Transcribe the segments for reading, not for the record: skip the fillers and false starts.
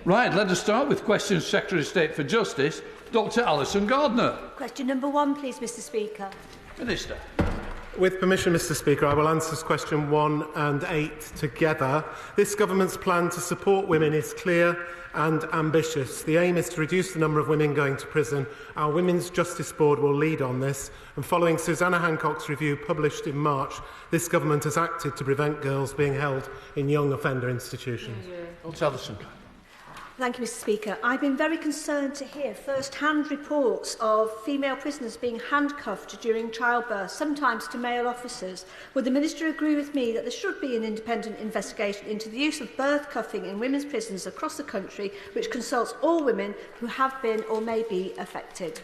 Right, let us start with questions Secretary of State for Justice, Dr Allison Gardner. Question number 1, please, Mr Speaker. Minister. With permission, Mr Speaker, I will answer question 1 and 8 together. This government's plan to support women is clear and ambitious. The aim is to reduce the number of women going to prison. Our Women's Justice Board will lead on this, and following Susanna Hancock's review published in March, this government has acted to prevent girls being held in young offender institutions. Dr Allison. Thank you, Mr Speaker. I've been very concerned to hear first-hand reports of female prisoners being handcuffed during childbirth, sometimes to male officers. Would the Minister agree with me that there should be an independent investigation into the use of birth cuffing in women's prisons across the country, which consults all women who have been or may be affected?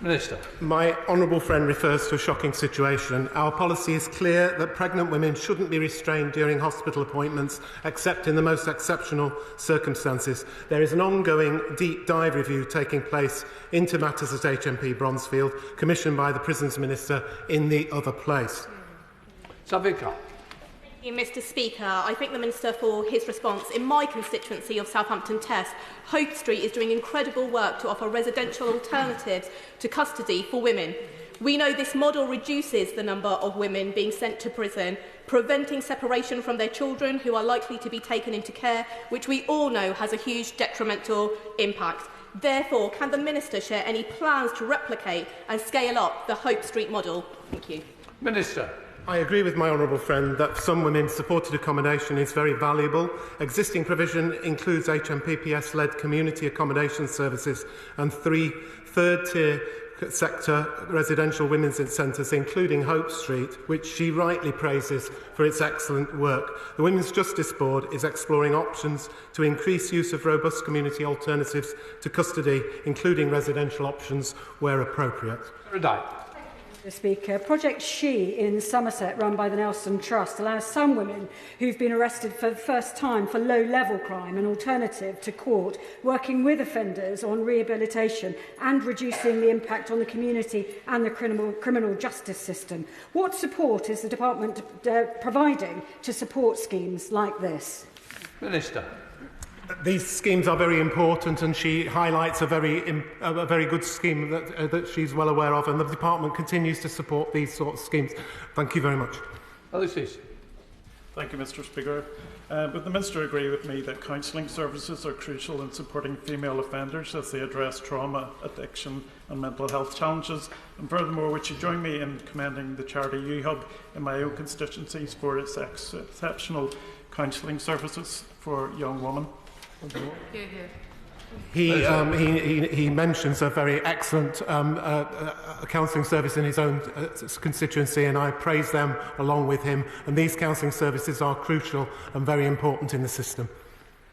Minister. My honourable friend refers to a shocking situation. Our policy is clear that pregnant women shouldn't be restrained during hospital appointments except in the most exceptional circumstances. There is an ongoing deep dive review taking place into matters at HMP Bronzefield, commissioned by the Prisons Minister in the other place. Satvir. Thank you, Mr Speaker. I thank the Minister for his response. In my constituency of Southampton Test, Hope Street is doing incredible work to offer residential alternatives to custody for women. We know this model reduces the number of women being sent to prison, preventing separation from their children who are likely to be taken into care, which we all know has a huge detrimental impact. Therefore, can the Minister share any plans to replicate and scale up the Hope Street model? Thank you. Minister. I agree with my honourable friend that for some women supported accommodation is very valuable. Existing provision includes HMPPS-led community accommodation services and 3 third-tier sector residential women's centres, including Hope Street, which she rightly praises for its excellent work. The Women's Justice Board is exploring options to increase use of robust community alternatives to custody, including residential options where appropriate. Dyke. Mr Speaker, Project She in Somerset, run by the Nelson Trust, allows some women who've been arrested for the first time for low-level crime an alternative to court, working with offenders on rehabilitation and reducing the impact on the community and the criminal justice system. What support is the Department providing to support schemes like this? Minister. These schemes are very important, and she highlights a very good scheme that she's well aware of, and the Department continues to support these sorts of schemes. Thank you very much. Allison. Thank you, Mr Speaker. Would the Minister agree with me that counselling services are crucial in supporting female offenders as they address trauma, addiction and mental health challenges? And furthermore, would she join me in commending the charity U-Hub in my own constituencies for its exceptional counselling services for young women? He mentions a very excellent counselling service in his own constituency, and I praise them along with him. And these counselling services are crucial and very important in the system.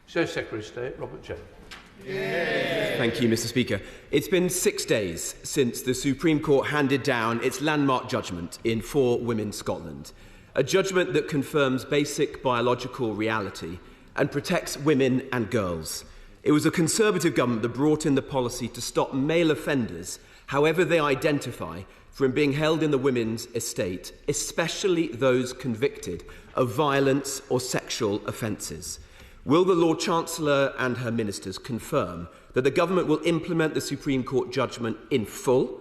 Secretary of State Robert Jenrick. Thank you, Mr Speaker. It's been 6 days since the Supreme Court handed down its landmark judgment in For Women Scotland, a judgment that confirms basic biological reality and protects women and girls. It was a Conservative government that brought in the policy to stop male offenders, however they identify, from being held in the women's estate, especially those convicted of violence or sexual offences. Will the Lord Chancellor and her ministers confirm that the government will implement the Supreme Court judgment in full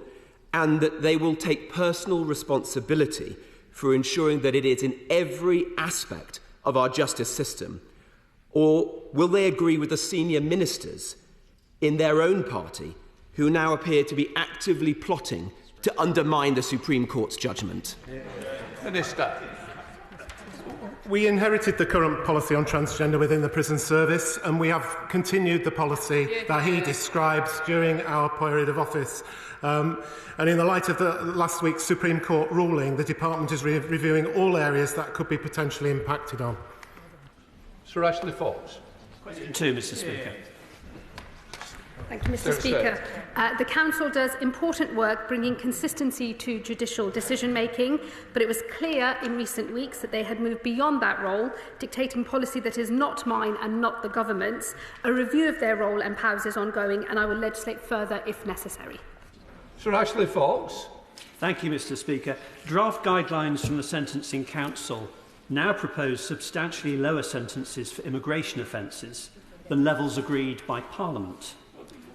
and that they will take personal responsibility for ensuring that it is in every aspect of our justice system? Or will they agree with the senior ministers in their own party who now appear to be actively plotting to undermine the Supreme Court's judgment? Minister. We inherited the current policy on transgender within the prison service, and we have continued the policy that he describes during our period of office. And in the light of the last week's Supreme Court ruling, the Department is reviewing all areas that could be potentially impacted on. Sir Ashley Fox. Question 2, Mr Speaker. Thank you, Mr Speaker. The Council does important work bringing consistency to judicial decision-making, but it was clear in recent weeks that they had moved beyond that role, dictating policy that is not mine and not the government's. A review of their role and powers is ongoing, and I will legislate further if necessary. Sir Ashley Fox. Thank you, Mr Speaker. Draft guidelines from the Sentencing Council now propose substantially lower sentences for immigration offences. than levels agreed by Parliament.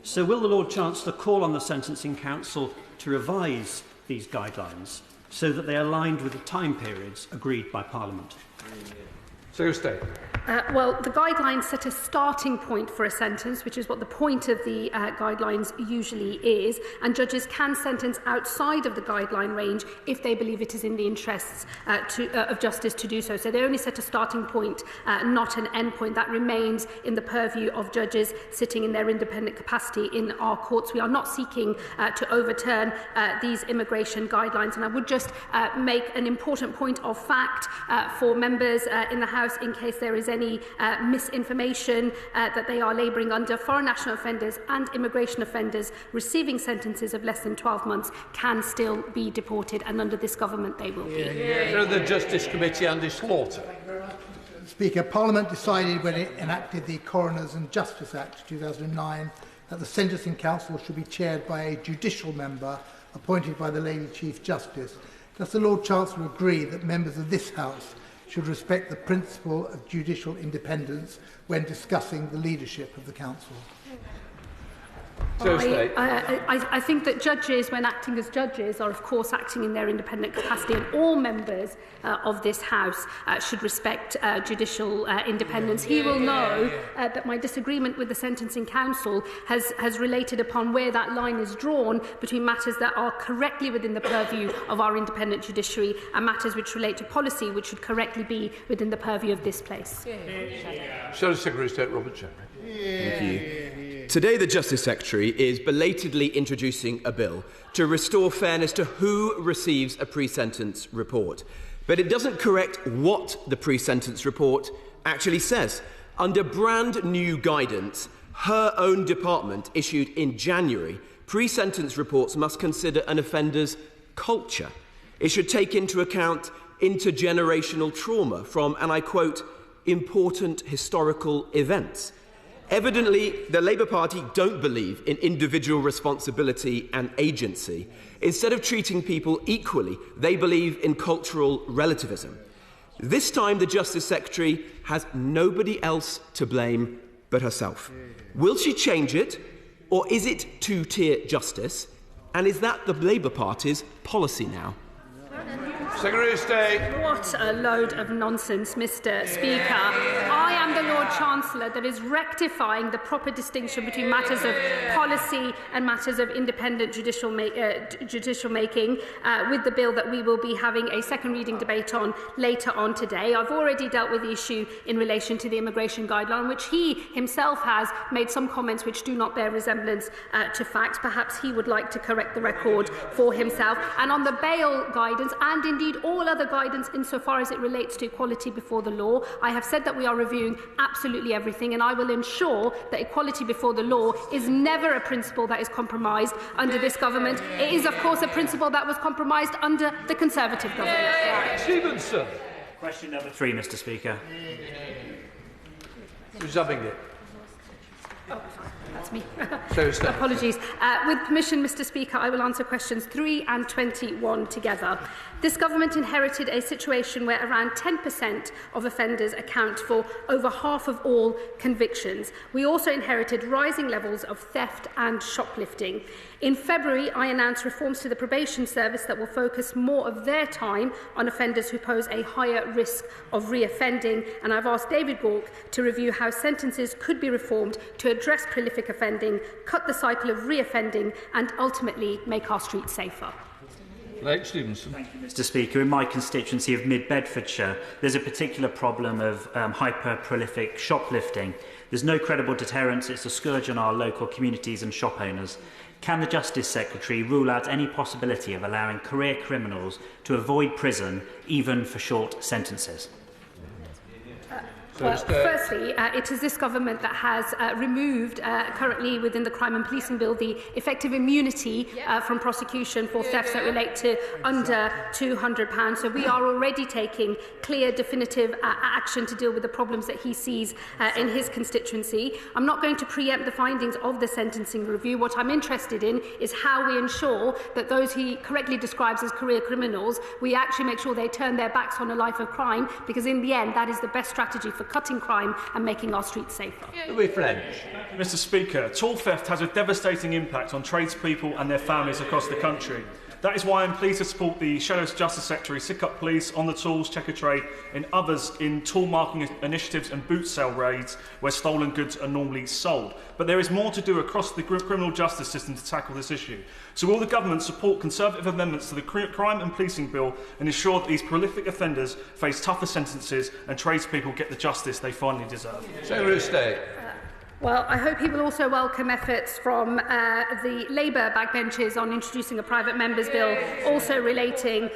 So will the Lord Chancellor call on the Sentencing Council to revise these guidelines so that they are aligned with the time periods agreed by Parliament? Secretary of State. Well, the guidelines set a starting point for a sentence, which is what the point of the guidelines usually is, and judges can sentence outside of the guideline range if they believe it is in the interests of justice to do so. So they only set a starting point, not an end point. That remains in the purview of judges sitting in their independent capacity in our courts. We are not seeking to overturn these immigration guidelines, and I would just make an important point of fact for members in the House in case there is any misinformation that they are labouring under. Foreign national offenders and immigration offenders receiving sentences of less than 12 months can still be deported, and under this government they will be. The Justice Committee, Andy Slaughter. Speaker, Parliament decided when it enacted the Coroners and Justice Act 2009 that the Sentencing Council should be chaired by a judicial member appointed by the Lady Chief Justice. Does the Lord Chancellor agree that members of this House should respect the principle of judicial independence when discussing the leadership of the Council? I think that judges, when acting as judges, are of course acting in their independent capacity, and all members of this House should respect judicial independence. He will know that my disagreement with the Sentencing Council has related upon where that line is drawn between matters that are correctly within the purview of our independent judiciary and matters which relate to policy which should correctly be within the purview of this place. Secretary of State Robert Jenrick. Thank you. Today, the Justice Secretary is belatedly introducing a bill to restore fairness to who receives a pre-sentence report. But it doesn't correct what the pre-sentence report actually says. Under brand new guidance, her own department issued in January, pre-sentence reports must consider an offender's culture. It should take into account intergenerational trauma from, and I quote, important historical events. Evidently, the Labour Party don't believe in individual responsibility and agency. Instead of treating people equally, they believe in cultural relativism. This time, the Justice Secretary has nobody else to blame but herself. Will she change it, or is it two-tier justice? And is that the Labour Party's policy now? Secretary of State. What a load of nonsense, Mr. Speaker. I am the Lord Chancellor that is rectifying the proper distinction between matters of policy and matters of independent judicial making with the bill that we will be having a second reading debate on later on today. I've already dealt with the issue in relation to the immigration guideline, which he himself has made some comments which do not bear resemblance to facts. Perhaps he would like to correct the record for himself. And on the bail guidance, and indeed all other guidance insofar as it relates to equality before the law, I have said that we are reviewing absolutely everything, and I will ensure that equality before the law is never a principle that is compromised under this government. It is, of course, a principle that was compromised under the Conservative government. Stevenson. Question number 3, Mr. Speaker. Who's having it? Oh, that's me. So Apologies. With permission, Mr. Speaker, I will answer questions 3 and 21 together. This government inherited a situation where around 10% of offenders account for over half of all convictions. We also inherited rising levels of theft and shoplifting. In February, I announced reforms to the probation service that will focus more of their time on offenders who pose a higher risk of reoffending, and I've asked David Gauke to review how sentences could be reformed to address prolific offending, cut the cycle of reoffending, and ultimately make our streets safer. Stevenson. Thank you, Mr. Speaker. In my constituency of Mid-Bedfordshire, there's a particular problem of hyper-prolific shoplifting. There's no credible deterrence. It's a scourge on our local communities and shop owners. Can the Justice Secretary rule out any possibility of allowing career criminals to avoid prison, even for short sentences? Well, firstly, it is this government that has removed, currently within the Crime and Policing Bill, the effective immunity from prosecution for thefts that relate to under £200. So we are already taking clear, definitive action to deal with the problems that he sees in his constituency. I'm not going to preempt the findings of the sentencing review. What I'm interested in is how we ensure that those he correctly describes as career criminals, we actually make sure they turn their backs on a life of crime, because in the end, that is the best strategy for cutting crime and making our streets safer. Louis French. Mr Speaker, tool theft has a devastating impact on tradespeople and their families across the country. That is why I'm pleased to support the Shadow Justice Secretary, Sick Up Police, On the Tools, Checker Trade and others in tool marking initiatives and boot sale raids where stolen goods are normally sold. But there is more to do across the criminal justice system to tackle this issue. So will the Government support Conservative amendments to the Crime and Policing Bill and ensure that these prolific offenders face tougher sentences and tradespeople get the justice they finally deserve? Secretary of State. Well, I hope he will also welcome efforts from the Labour backbenches on introducing a private members' bill, also relating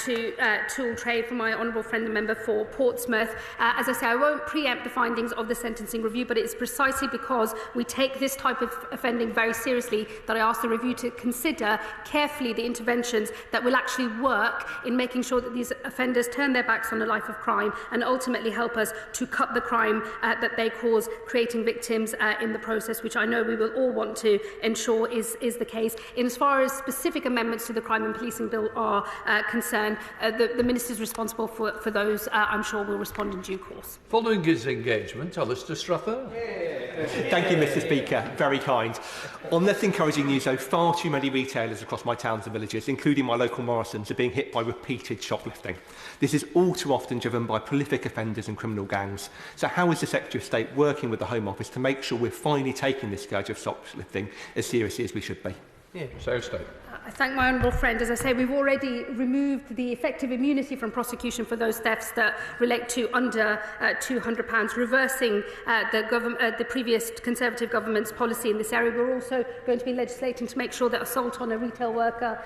to tool trade, from my honourable friend the member for Portsmouth. As I say, I won't preempt the findings of the sentencing review, but it's precisely because we take this type of offending very seriously that I ask the review to consider carefully the interventions that will actually work in making sure that these offenders turn their backs on a life of crime and ultimately help us to cut the crime that they cause, creating victims in the process, which I know we will all want to ensure is the case. In as far as specific amendments to the Crime and Policing Bill are concerned, the Ministers responsible for those, I'm sure, will respond in due course. Following his engagement, Alistair Struther. Thank you, Mr Speaker. Very kind. On less encouraging news, though, far too many retailers across my towns and villages, including my local Morrisons, are being hit by repeated shoplifting. This is all too often driven by prolific offenders and criminal gangs. So how is the Secretary of State working with the Home Office to make sure we're finally taking this scourge of shoplifting as seriously as we should be? Secretary of State. I thank my honourable friend. As I say, we've already removed the effective immunity from prosecution for those thefts that relate to under £200, reversing the previous Conservative government's policy in this area. We're also going to be legislating to make sure that assault on a retail worker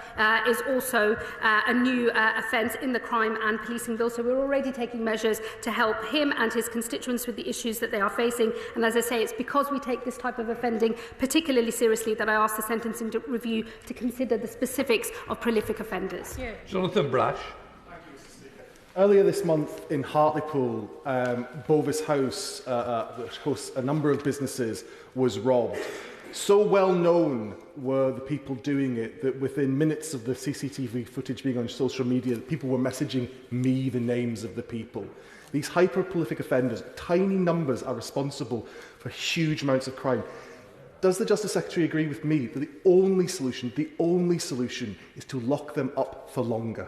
is also a new offence in the Crime and Policing Bill. So we're already taking measures to help him and his constituents with the issues that they are facing. And as I say, it's because we take this type of offending particularly seriously that I ask the sentencing review to consider the specifics of prolific offenders. Jonathan Brash. Earlier this month in Hartlepool, Bovis House, which hosts a number of businesses, was robbed. So well known were the people doing it that within minutes of the CCTV footage being on social media, people were messaging me the names of the people. These hyper-prolific offenders, tiny numbers, are responsible for huge amounts of crime. Does the Justice Secretary agree with me that the only solution is to lock them up for longer?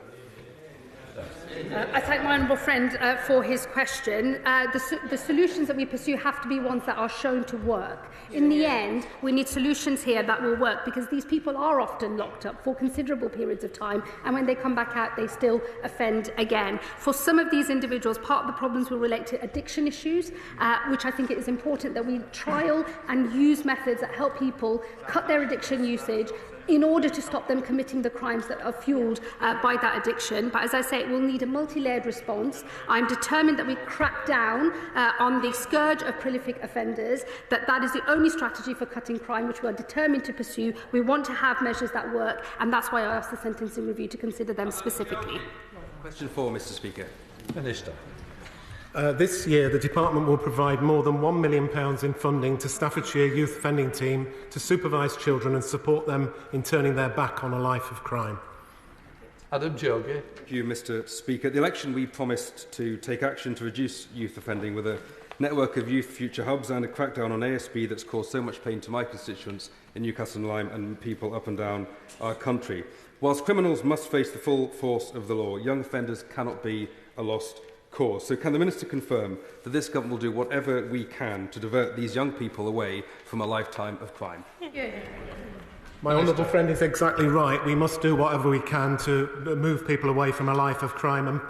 I thank my honourable friend for his question. The solutions that we pursue have to be ones that are shown to work. In the end, we need solutions here that will work, because these people are often locked up for considerable periods of time, and when they come back out, they still offend again. For some of these individuals, part of the problems will relate to addiction issues, which I think it is important that we trial and use methods that help people cut their addiction usage in order to stop them committing the crimes that are fuelled by that addiction. But as I say, it will need a multi-layered response. I'm determined that we crack down on the scourge of prolific offenders, that is the only strategy for cutting crime, which we are determined to pursue. We want to have measures that work, and that's why I asked the sentencing review to consider them specifically. Question 4, Mr Speaker. Minister. This year, the Department will provide more than £1 million in funding to Staffordshire Youth Offending Team to supervise children and support them in turning their back on a life of crime. Adam Jogi. Thank you, Mr Speaker. At the election, we promised to take action to reduce youth offending with a network of youth future hubs and a crackdown on ASB that's caused so much pain to my constituents in Newcastle and Lyme and people up and down our country. Whilst criminals must face the full force of the law, young offenders cannot be a lost cause. So can the Minister confirm that this government will do whatever we can to divert these young people away from a lifetime of crime? My honourable friend is exactly right. We must do whatever we can to move people away from a life of crime and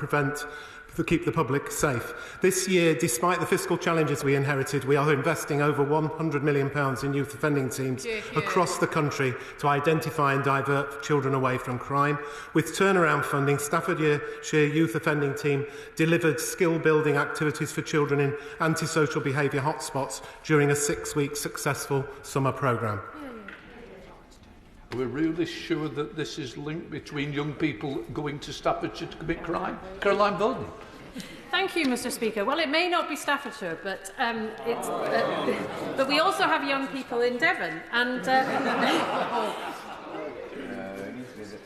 to keep the public safe. This year, despite the fiscal challenges we inherited, we are investing over £100 million in youth offending teams across the country to identify and divert children away from crime. With turnaround funding, Staffordshire Youth Offending Team delivered skill-building activities for children in antisocial behaviour hotspots during a 6-week successful summer programme. Are we really sure that this is linked between young people going to Staffordshire to commit crime? Caroline Bowden. Thank you, Mr Speaker. Well, it may not be Staffordshire, but but we also have young people in Devon. And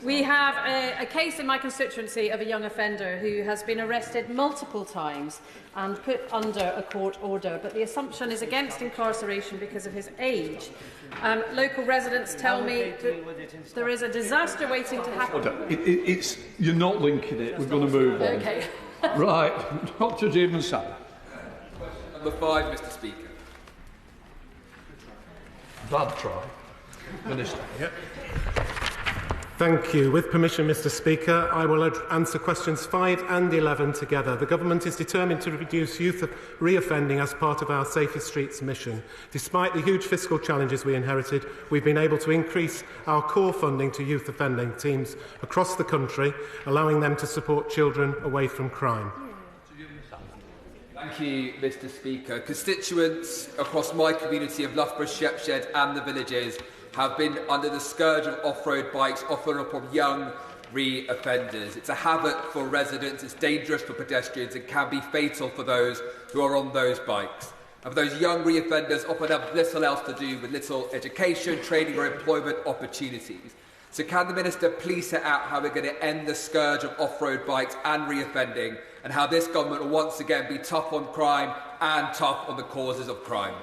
We have a case in my constituency of a young offender who has been arrested multiple times and put under a court order, but the assumption is against incarceration because of his age. Local residents tell me that there is a disaster waiting to happen. You're not linking it. We're going to move on. Okay. Right. Dr. David Sattler. Number 5, Mr. Speaker. Bad try. Minister. Yep. Thank you. With permission, Mr. Speaker, I will answer questions 5 and 11 together. The Government is determined to reduce youth reoffending as part of our Safer Streets mission. Despite the huge fiscal challenges we inherited, we've been able to increase our core funding to youth offending teams across the country, allowing them to support children away from crime. Thank you, Mr. Speaker. Constituents across my community of Loughborough, Shepshed and the villages have been under the scourge of off-road bikes, often upon young re-offenders. It's a havoc for residents, it's dangerous for pedestrians and can be fatal for those who are on those bikes. And for those young re-offenders often have little else to do with little education, training or employment opportunities. So can the Minister please set out how we're going to end the scourge of off-road bikes and re-offending, and how this government will once again be tough on crime and tough on the causes of crime?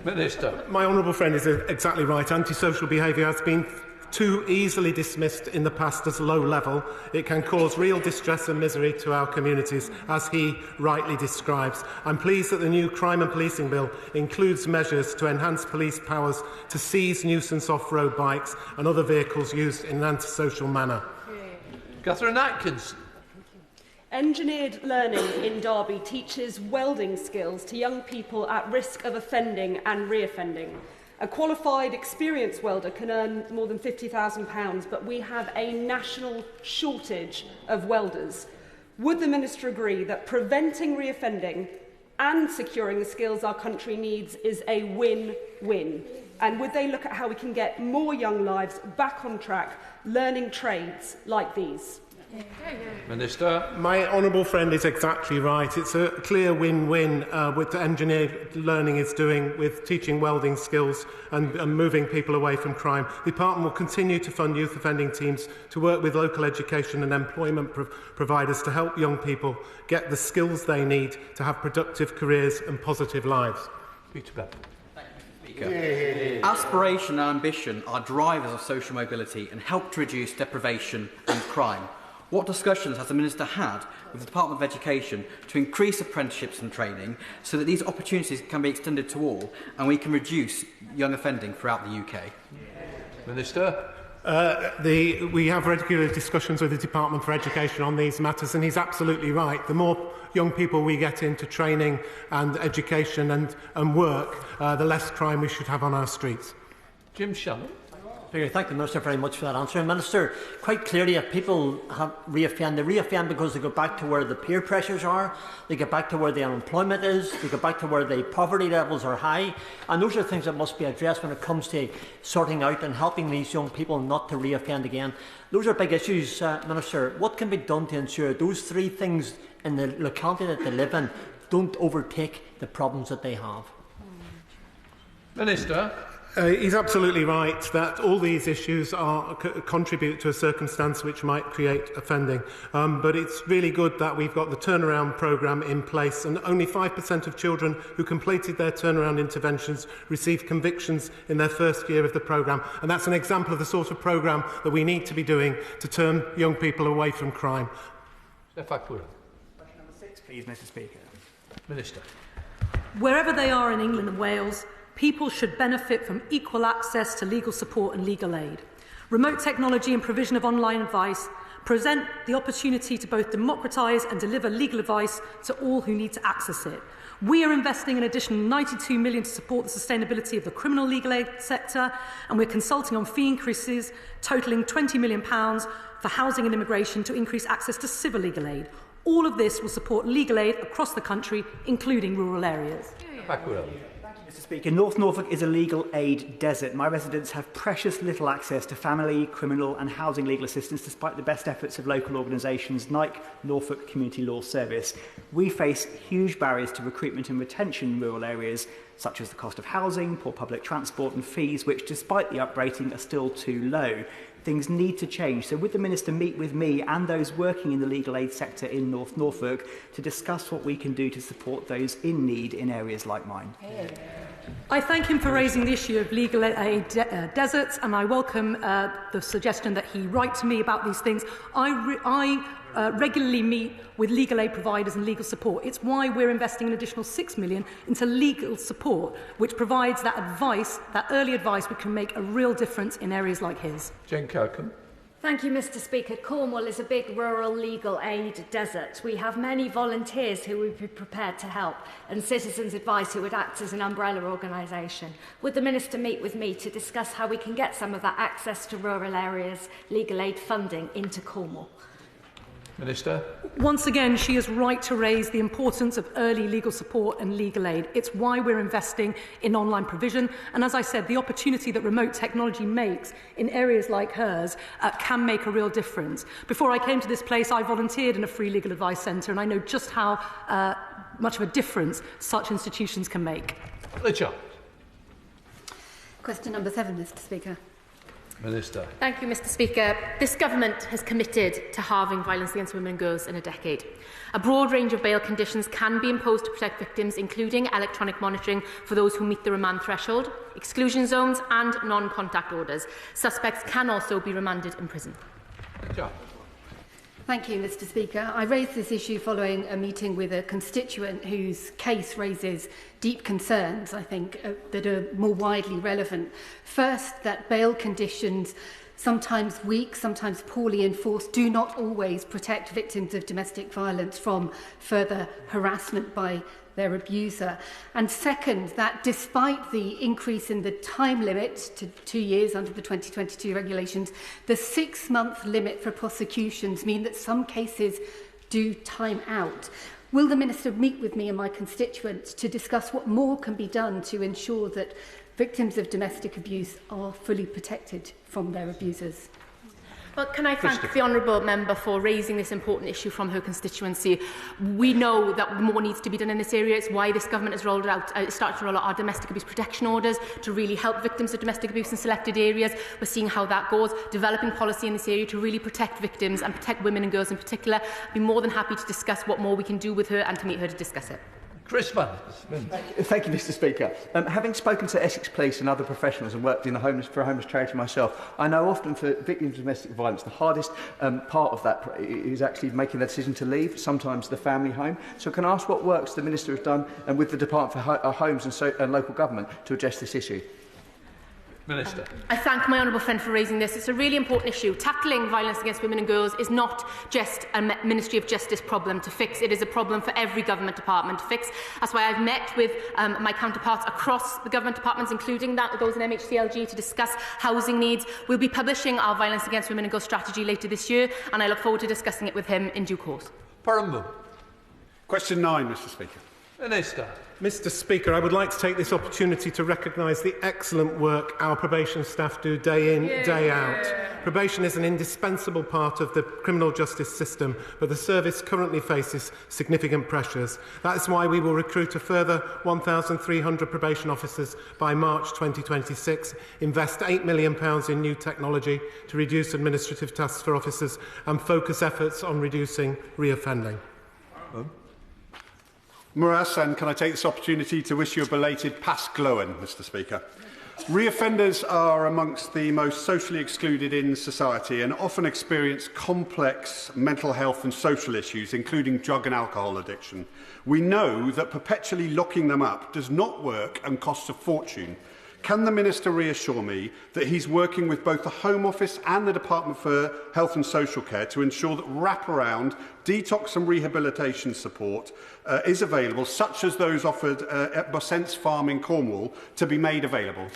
Minister. My honourable friend is exactly right. Antisocial behaviour has been too easily dismissed in the past as low level. It can cause real distress and misery to our communities, as he rightly describes. I'm pleased that the new Crime and Policing Bill includes measures to enhance police powers to seize nuisance off-road bikes and other vehicles used in an antisocial manner. Catherine Atkins. Engineered Learning in Derby teaches welding skills to young people at risk of offending and re-offending. A qualified, experienced welder can earn more than £50,000, but we have a national shortage of welders. Would the Minister agree that preventing re-offending and securing the skills our country needs is a win-win? And would they look at how we can get more young lives back on track, learning trades like these? Minister. My honourable friend is exactly right. It's a clear win-win with the engineered learning is doing with teaching welding skills and moving people away from crime. The Department will continue to fund youth offending teams to work with local education and employment providers to help young people get the skills they need to have productive careers and positive lives. Peter Bell. Aspiration and ambition are drivers of social mobility and help to reduce deprivation and crime. What discussions has the Minister had with the Department of Education to increase apprenticeships and training so that these opportunities can be extended to all and we can reduce young offending throughout the UK? Minister. We have regular discussions with the Department for Education on these matters, and he's absolutely right. The more young people we get into training and education and work, the less crime we should have on our streets. Jim Shannon. Thank the Minister very much for that answer. Minister, quite clearly, if people have re-offend, they re-offend because they go back to where the peer pressures are, they get back to where the unemployment is, they go back to where the poverty levels are high, and those are things that must be addressed when it comes to sorting out and helping these young people not to re-offend again. Those are big issues, Minister. What can be done to ensure those three things in the locality that they live in don't overtake the problems that they have? Minister. He's absolutely right that all these issues contribute to a circumstance which might create offending. But it's really good that we've got the turnaround programme in place, and only 5% of children who completed their turnaround interventions received convictions in their first year of the programme. And that's an example of the sort of programme that we need to be doing to turn young people away from crime. Question number 6, please, Mr. Speaker. Minister. Wherever they are in England and Wales, people should benefit from equal access to legal support and legal aid. Remote technology and provision of online advice present the opportunity to both democratise and deliver legal advice to all who need to access it. We are investing an additional £92 million to support the sustainability of the criminal legal aid sector, and we're consulting on fee increases totalling £20 million for housing and immigration to increase access to civil legal aid. All of this will support legal aid across the country, including rural areas. Mr. Speaker, North Norfolk is a legal aid desert. My residents have precious little access to family, criminal and housing legal assistance despite the best efforts of local organisations like Norfolk Community Law Service. We face huge barriers to recruitment and retention in rural areas, such as the cost of housing, poor public transport and fees, which despite the uprating are still too low. things need to change. So would the Minister meet with me and those working in the legal aid sector in North Norfolk to discuss what we can do to support those in need in areas like mine? I thank him for raising the issue of legal aid deserts, and I welcome the suggestion that he write to me about these things. I regularly meet with legal aid providers and legal support. It's why we're investing an additional £6 million into legal support, which provides that advice, that early advice, which can make a real difference in areas like his. Jen Kirkham. Thank you, Mr. Speaker. Cornwall is a big rural legal aid desert. We have many volunteers who would be prepared to help and citizens' advice who would act as an umbrella organisation. Would the Minister meet with me to discuss how we can get some of that access to rural areas legal aid funding into Cornwall? Minister. Once again, she is right to raise the importance of early legal support and legal aid. It's why we're investing in online provision. And as I said, the opportunity that remote technology makes in areas like hers can make a real difference. Before I came to this place, I volunteered in a free legal advice centre, and I know just how much of a difference such institutions can make. Richard. Question number 7, Mr. Speaker. Minister. Thank you, Mr. Speaker. This government has committed to halving violence against women and girls in a decade. A broad range of bail conditions can be imposed to protect victims, including electronic monitoring for those who meet the remand threshold, exclusion zones and non-contact orders. Suspects can also be remanded in prison. John. Thank you, Mr. Speaker. I raised this issue following a meeting with a constituent whose case raises deep concerns, I think, that are more widely relevant. First, that bail conditions, sometimes weak, sometimes poorly enforced, do not always protect victims of domestic violence from further harassment by their abuser. And second, that despite the increase in the time limit to 2 years under the 2022 regulations, the 6-month limit for prosecutions mean that some cases do time out. Will the Minister meet with me and my constituents to discuss what more can be done to ensure that victims of domestic abuse are fully protected from their abusers? Well, can I thank the honourable member for raising this important issue from her constituency. We know that more needs to be done in this area. It's why this government has rolled out, started to roll out our domestic abuse protection orders to really help victims of domestic abuse in selected areas. We're seeing how that goes, developing policy in this area to really protect victims and protect women and girls in particular. I'd be more than happy to discuss what more we can do with her and to meet her to discuss it. Chris Vance. Thank you, Mr. Speaker. Having spoken to Essex Police and other professionals and worked in for a homeless charity myself, I know often for victims of domestic violence, the hardest part of that is actually making the decision to leave, sometimes the family home. So can I ask what works the Minister has done and with the Department for Homes and Local Government to address this issue? Minister. I thank my honourable friend for raising this. It's a really important issue. Tackling violence against women and girls is not just a Ministry of Justice problem to fix. It is a problem for every government department to fix. That's why I've met with my counterparts across the government departments, including those in MHCLG, to discuss housing needs. We'll be publishing our violence against women and girls strategy later this year, and I look forward to discussing it with him in due course. Parliamentary. Question 9, Mr. Speaker. Minister. Mr. Speaker, I would like to take this opportunity to recognise the excellent work our probation staff do day in, day out. Probation is an indispensable part of the criminal justice system, but the service currently faces significant pressures. That is why we will recruit a further 1,300 probation officers by March 2026, invest £8 million in new technology to reduce administrative tasks for officers, and focus efforts on reducing reoffending. Muras, and can I take this opportunity to wish you a belated Pasch Glowen, Mr. Speaker. Reoffenders are amongst the most socially excluded in society and often experience complex mental health and social issues, including drug and alcohol addiction. We know that perpetually locking them up does not work and costs a fortune. Can the Minister reassure me that he's working with both the Home Office and the Department for Health and Social Care to ensure that wraparound detox and rehabilitation support is available, such as those offered at Bossent's Farm in Cornwall, to be made available?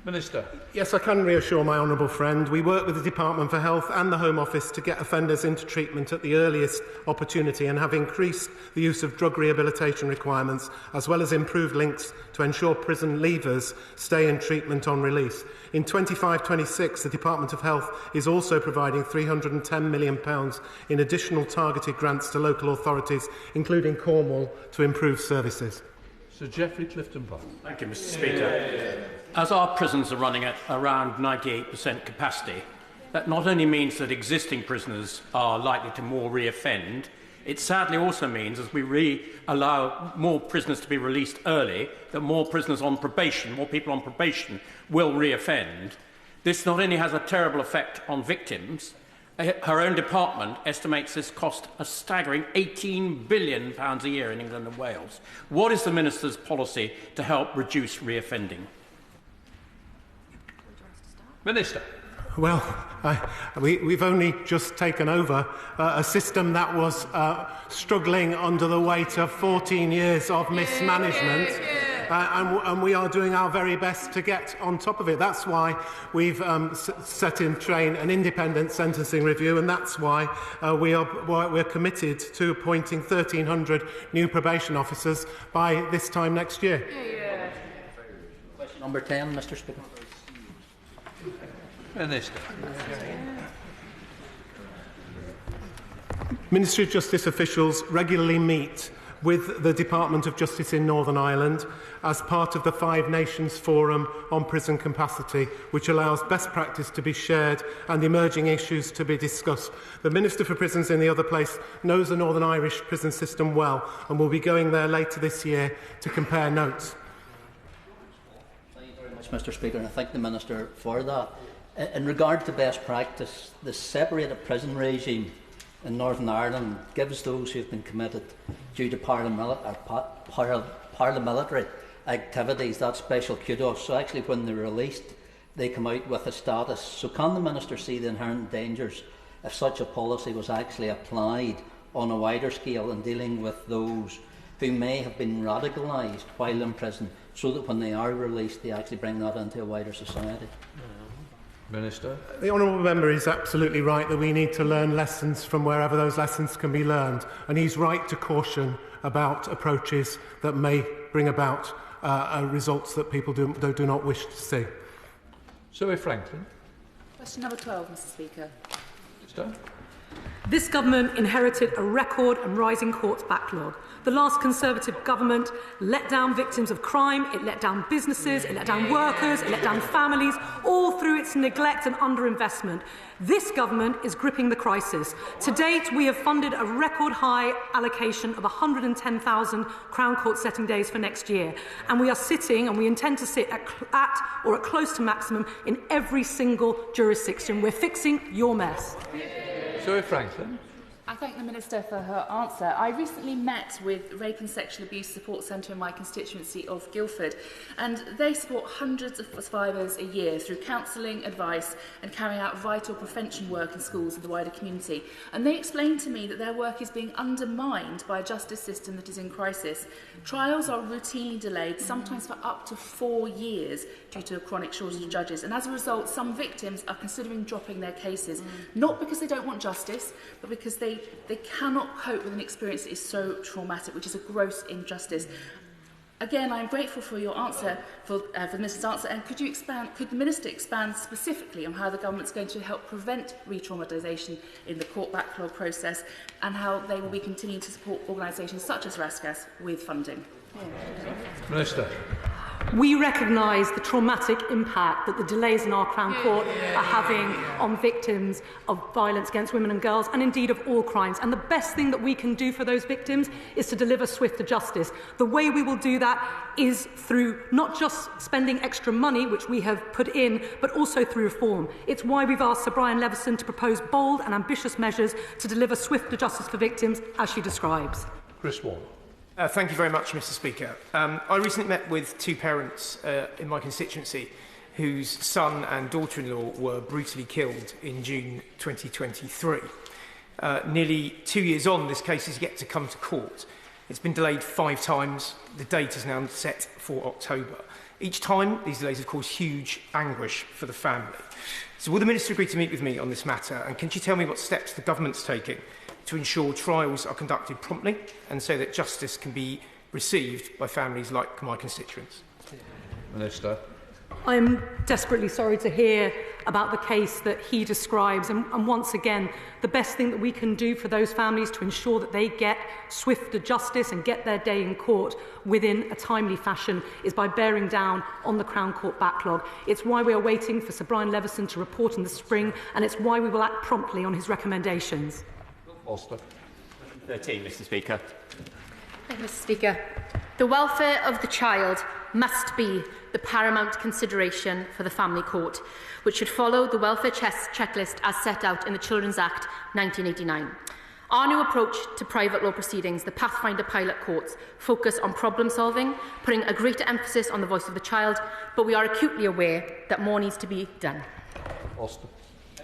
Minister. Yes, I can reassure my honourable friend. We work with the Department for Health and the Home Office to get offenders into treatment at the earliest opportunity and have increased the use of drug rehabilitation requirements, as well as improved links to ensure prison leavers stay in treatment on release. In 25-26, the Department of Health is also providing £310 million in additional targeted grants to local authorities, including Cornwall, to improve services. Sir Geoffrey Clifton-Brown. Thank you, Mr. Speaker. As our prisons are running at around 98% capacity, that not only means that existing prisoners are likely to more re-offend, it sadly also means, as we allow more prisoners to be released early, that more prisoners on probation, more people on probation, will re-offend. This not only has a terrible effect on victims, her own department estimates this cost a staggering £18 billion a year in England and Wales. What is the Minister's policy to help reduce re-offending? Minister. Well, we've only just taken over a system that was struggling under the weight of 14 years of mismanagement. And we are doing our very best to get on top of it. That's why we've set in train an independent sentencing review, and that's why we're committed to appointing 1,300 new probation officers by this time next year. Question number 10, Mr. Speaker. Minister. Ministry of Justice officials regularly meet with the Department of Justice in Northern Ireland as part of the Five Nations Forum on Prison Capacity, which allows best practice to be shared and emerging issues to be discussed. The Minister for Prisons in the other place knows the Northern Irish prison system well and will be going there later this year to compare notes. Thank you very much, Mr. Speaker, and I thank the Minister for that. In regard to best practice, the separated prison regime in Northern Ireland gives those who have been committed due to paramilitary activities that special kudos. So actually when they're released, they come out with a status. So can the Minister see the inherent dangers if such a policy was actually applied on a wider scale in dealing with those who may have been radicalised while in prison, so that when they are released they actually bring that into a wider society? Minister. The Honourable Member is absolutely right that we need to learn lessons from wherever those lessons can be learned, and he's right to caution about approaches that may bring about results that people do not wish to see. Zoe Franklin. Question number 12, Mr. Speaker. Minister. This government inherited a record and rising courts backlog. The last Conservative government let down victims of crime, it let down businesses, it let down workers, it let down families, all through its neglect and underinvestment. This government is gripping the crisis. To date, we have funded a record high allocation of 110,000 Crown Court setting days for next year. And we are sitting, and we intend to sit at or at close to maximum in every single jurisdiction. We're fixing your mess. Zoe Franklin. I thank the Minister for her answer. I recently met with Rape and Sexual Abuse Support Centre in my constituency of Guildford, and they support hundreds of survivors a year through counselling, advice and carrying out vital prevention work in schools and the wider community. And they explained to me that their work is being undermined by a justice system that is in crisis. Trials are routinely delayed, sometimes for up to 4 years due to a chronic shortage of judges. And as a result, some victims are considering dropping their cases, not because they don't want justice, but because they cannot cope with an experience that is so traumatic, which is a gross injustice. Again, I am grateful for your answer, for the Minister's answer, and could the Minister expand specifically on how the Government is going to help prevent re-traumatisation in the court backlog process, and how they will be continuing to support organisations such as RASCAS with funding? Minister. We recognise the traumatic impact that the delays in our Crown Court are having on victims of violence against women and girls, and indeed of all crimes. And the best thing that we can do for those victims is to deliver swifter justice. The way we will do that is through not just spending extra money, which we have put in, but also through reform. It's why we've asked Sir Brian Leveson to propose bold and ambitious measures to deliver swifter justice for victims, as she describes. Chris Wall. Thank you very much, Mr. Speaker. I recently met with two parents in my constituency whose son and daughter-in-law were brutally killed in June 2023. Nearly 2 years on, this case is yet to come to court. It's been delayed 5 times. The date is now set for October. Each time, these delays have caused huge anguish for the family. So will the Minister agree to meet with me on this matter, and can she tell me what steps the Government's taking to ensure trials are conducted promptly and so that justice can be received by families like my constituents? Minister. I am desperately sorry to hear about the case that he describes. And once again, the best thing that we can do for those families to ensure that they get swifter justice and get their day in court within a timely fashion is by bearing down on the Crown Court backlog. It's why we are waiting for Sir Brian Levison to report in the spring, and it's why we will act promptly on his recommendations. Foster. 13, Mr. Speaker. Thank you, Mr. Speaker. The welfare of the child must be the paramount consideration for the Family Court, which should follow the welfare checklist as set out in the Children's Act 1989. Our new approach to private law proceedings, the Pathfinder pilot courts, focus on problem solving, putting a greater emphasis on the voice of the child, but we are acutely aware that more needs to be done. Austin.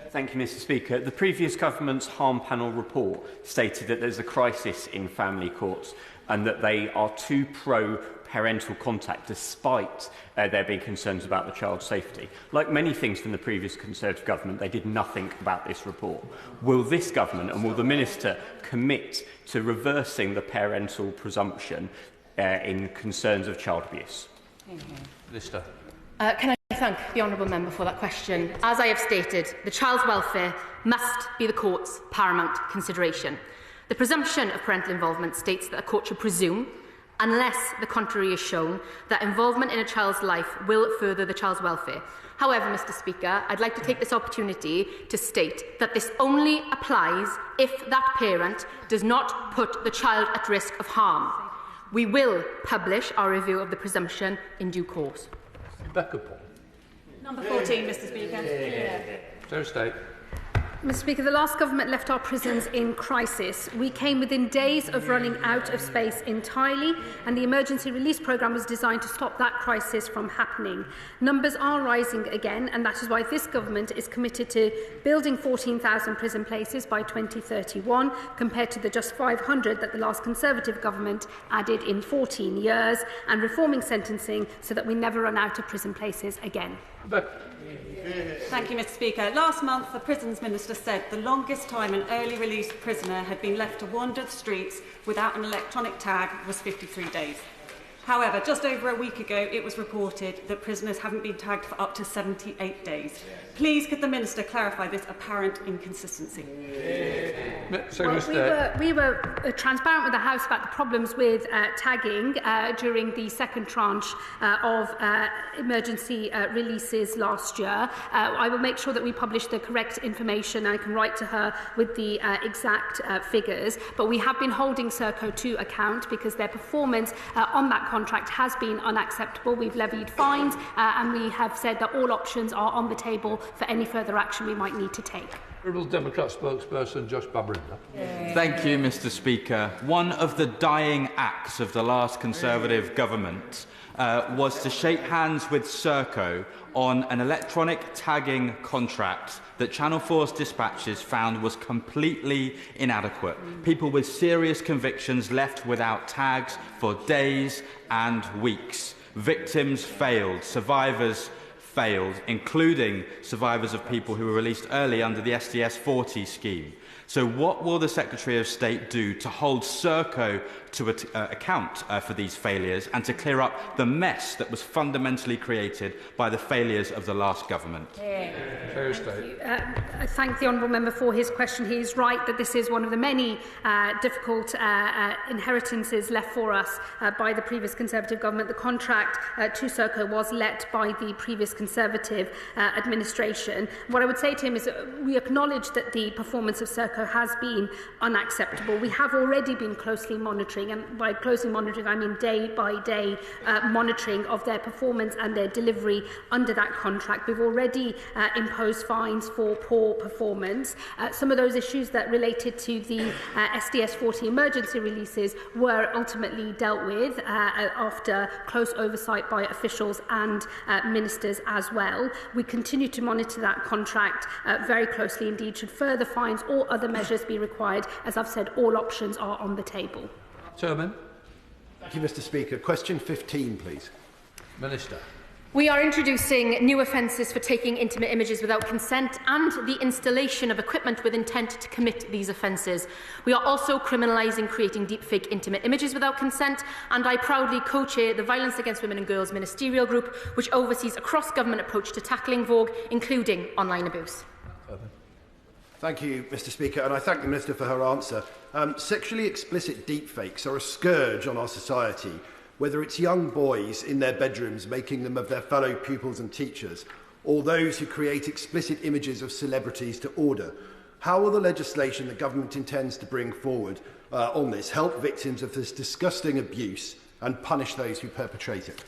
Thank you, Mr. Speaker. The previous government's harm panel report stated that there's a crisis in family courts and that they are too pro-parental contact despite there being concerns about the child's safety. Like many things from the previous Conservative government, they did nothing about this report. Will this government and will the Minister commit to reversing the parental presumption in concerns of child abuse? Minister. Can I thank the honourable member for that question? As I have stated, the child's welfare must be the court's paramount consideration. The presumption of parental involvement states that a court should presume, unless the contrary is shown, that involvement in a child's life will further the child's welfare. However, Mr. Speaker, I'd like to take this opportunity to state that this only applies if that parent does not put the child at risk of harm. We will publish our review of the presumption in due course. Rebecca Paul. Number 14, Mr. Speaker. Thursday. Mr. Speaker, the last government left our prisons in crisis. We came within days of running out of space entirely, and the emergency release programme was designed to stop that crisis from happening. Numbers are rising again, and that is why this government is committed to building 14,000 prison places by 2031, compared to the just 500 that the last Conservative government added in 14 years, and reforming sentencing so that we never run out of prison places again. Thank you, Mr. Speaker. Last month, the Prisons Minister said the longest time an early release prisoner had been left to wander the streets without an electronic tag was 53 days. However, just over a week ago, it was reported that prisoners haven't been tagged for up to 78 days. Please, could the Minister clarify this apparent inconsistency? We were transparent with the House about the problems with tagging during the second tranche of emergency releases last year. I will make sure that we publish the correct information. I can write to her with the exact figures. But we have been holding Serco to account because their performance on that contract has been unacceptable. We've levied fines and we have said that all options are on the table for any further action we might need to take. Liberal Democrat spokesperson Josh Babrinda. Thank you, Mr. Speaker. One of the dying acts of the last Conservative government was to shake hands with Serco on an electronic tagging contract that Channel 4's dispatches found was completely inadequate. People with serious convictions left without tags for days and weeks. Victims failed, survivors failed, including survivors of people who were released early under the SDS 40 scheme. So what will the Secretary of State do to hold Serco to account for these failures and to clear up the mess that was fundamentally created by the failures of the last government? I thank the honourable member for his question. He is right that this is one of the many difficult inheritances left for us by the previous Conservative government. The contract to Serco was let by the previous Conservative administration. What I would say to him is that we acknowledge that the performance of Serco has been unacceptable. We have already been closely monitoring, and by closely monitoring I mean day by day monitoring of their performance and their delivery under that contract. We've already imposed fines for poor performance. Some of those issues that related to the SDS 40 emergency releases were ultimately dealt with after close oversight by officials and ministers as well. We continue to monitor that contract very closely indeed. Should further fines or other measures be required, as I've said, all options are on the table. Chairman. Thank you, Mr. Speaker. Question 15, please. Minister. We are introducing new offences for taking intimate images without consent and the installation of equipment with intent to commit these offences. We are also criminalising creating deepfake intimate images without consent, and I proudly co-chair the Violence Against Women and Girls Ministerial Group, which oversees a cross-government approach to tackling Vogue, including online abuse. Thank you, Mr. Speaker, and I thank the Minister for her answer. Sexually explicit deepfakes are a scourge on our society, whether it's young boys in their bedrooms making them of their fellow pupils and teachers, or those who create explicit images of celebrities to order. How will the legislation the government intends to bring forward on this help victims of this disgusting abuse and punish those who perpetrate it?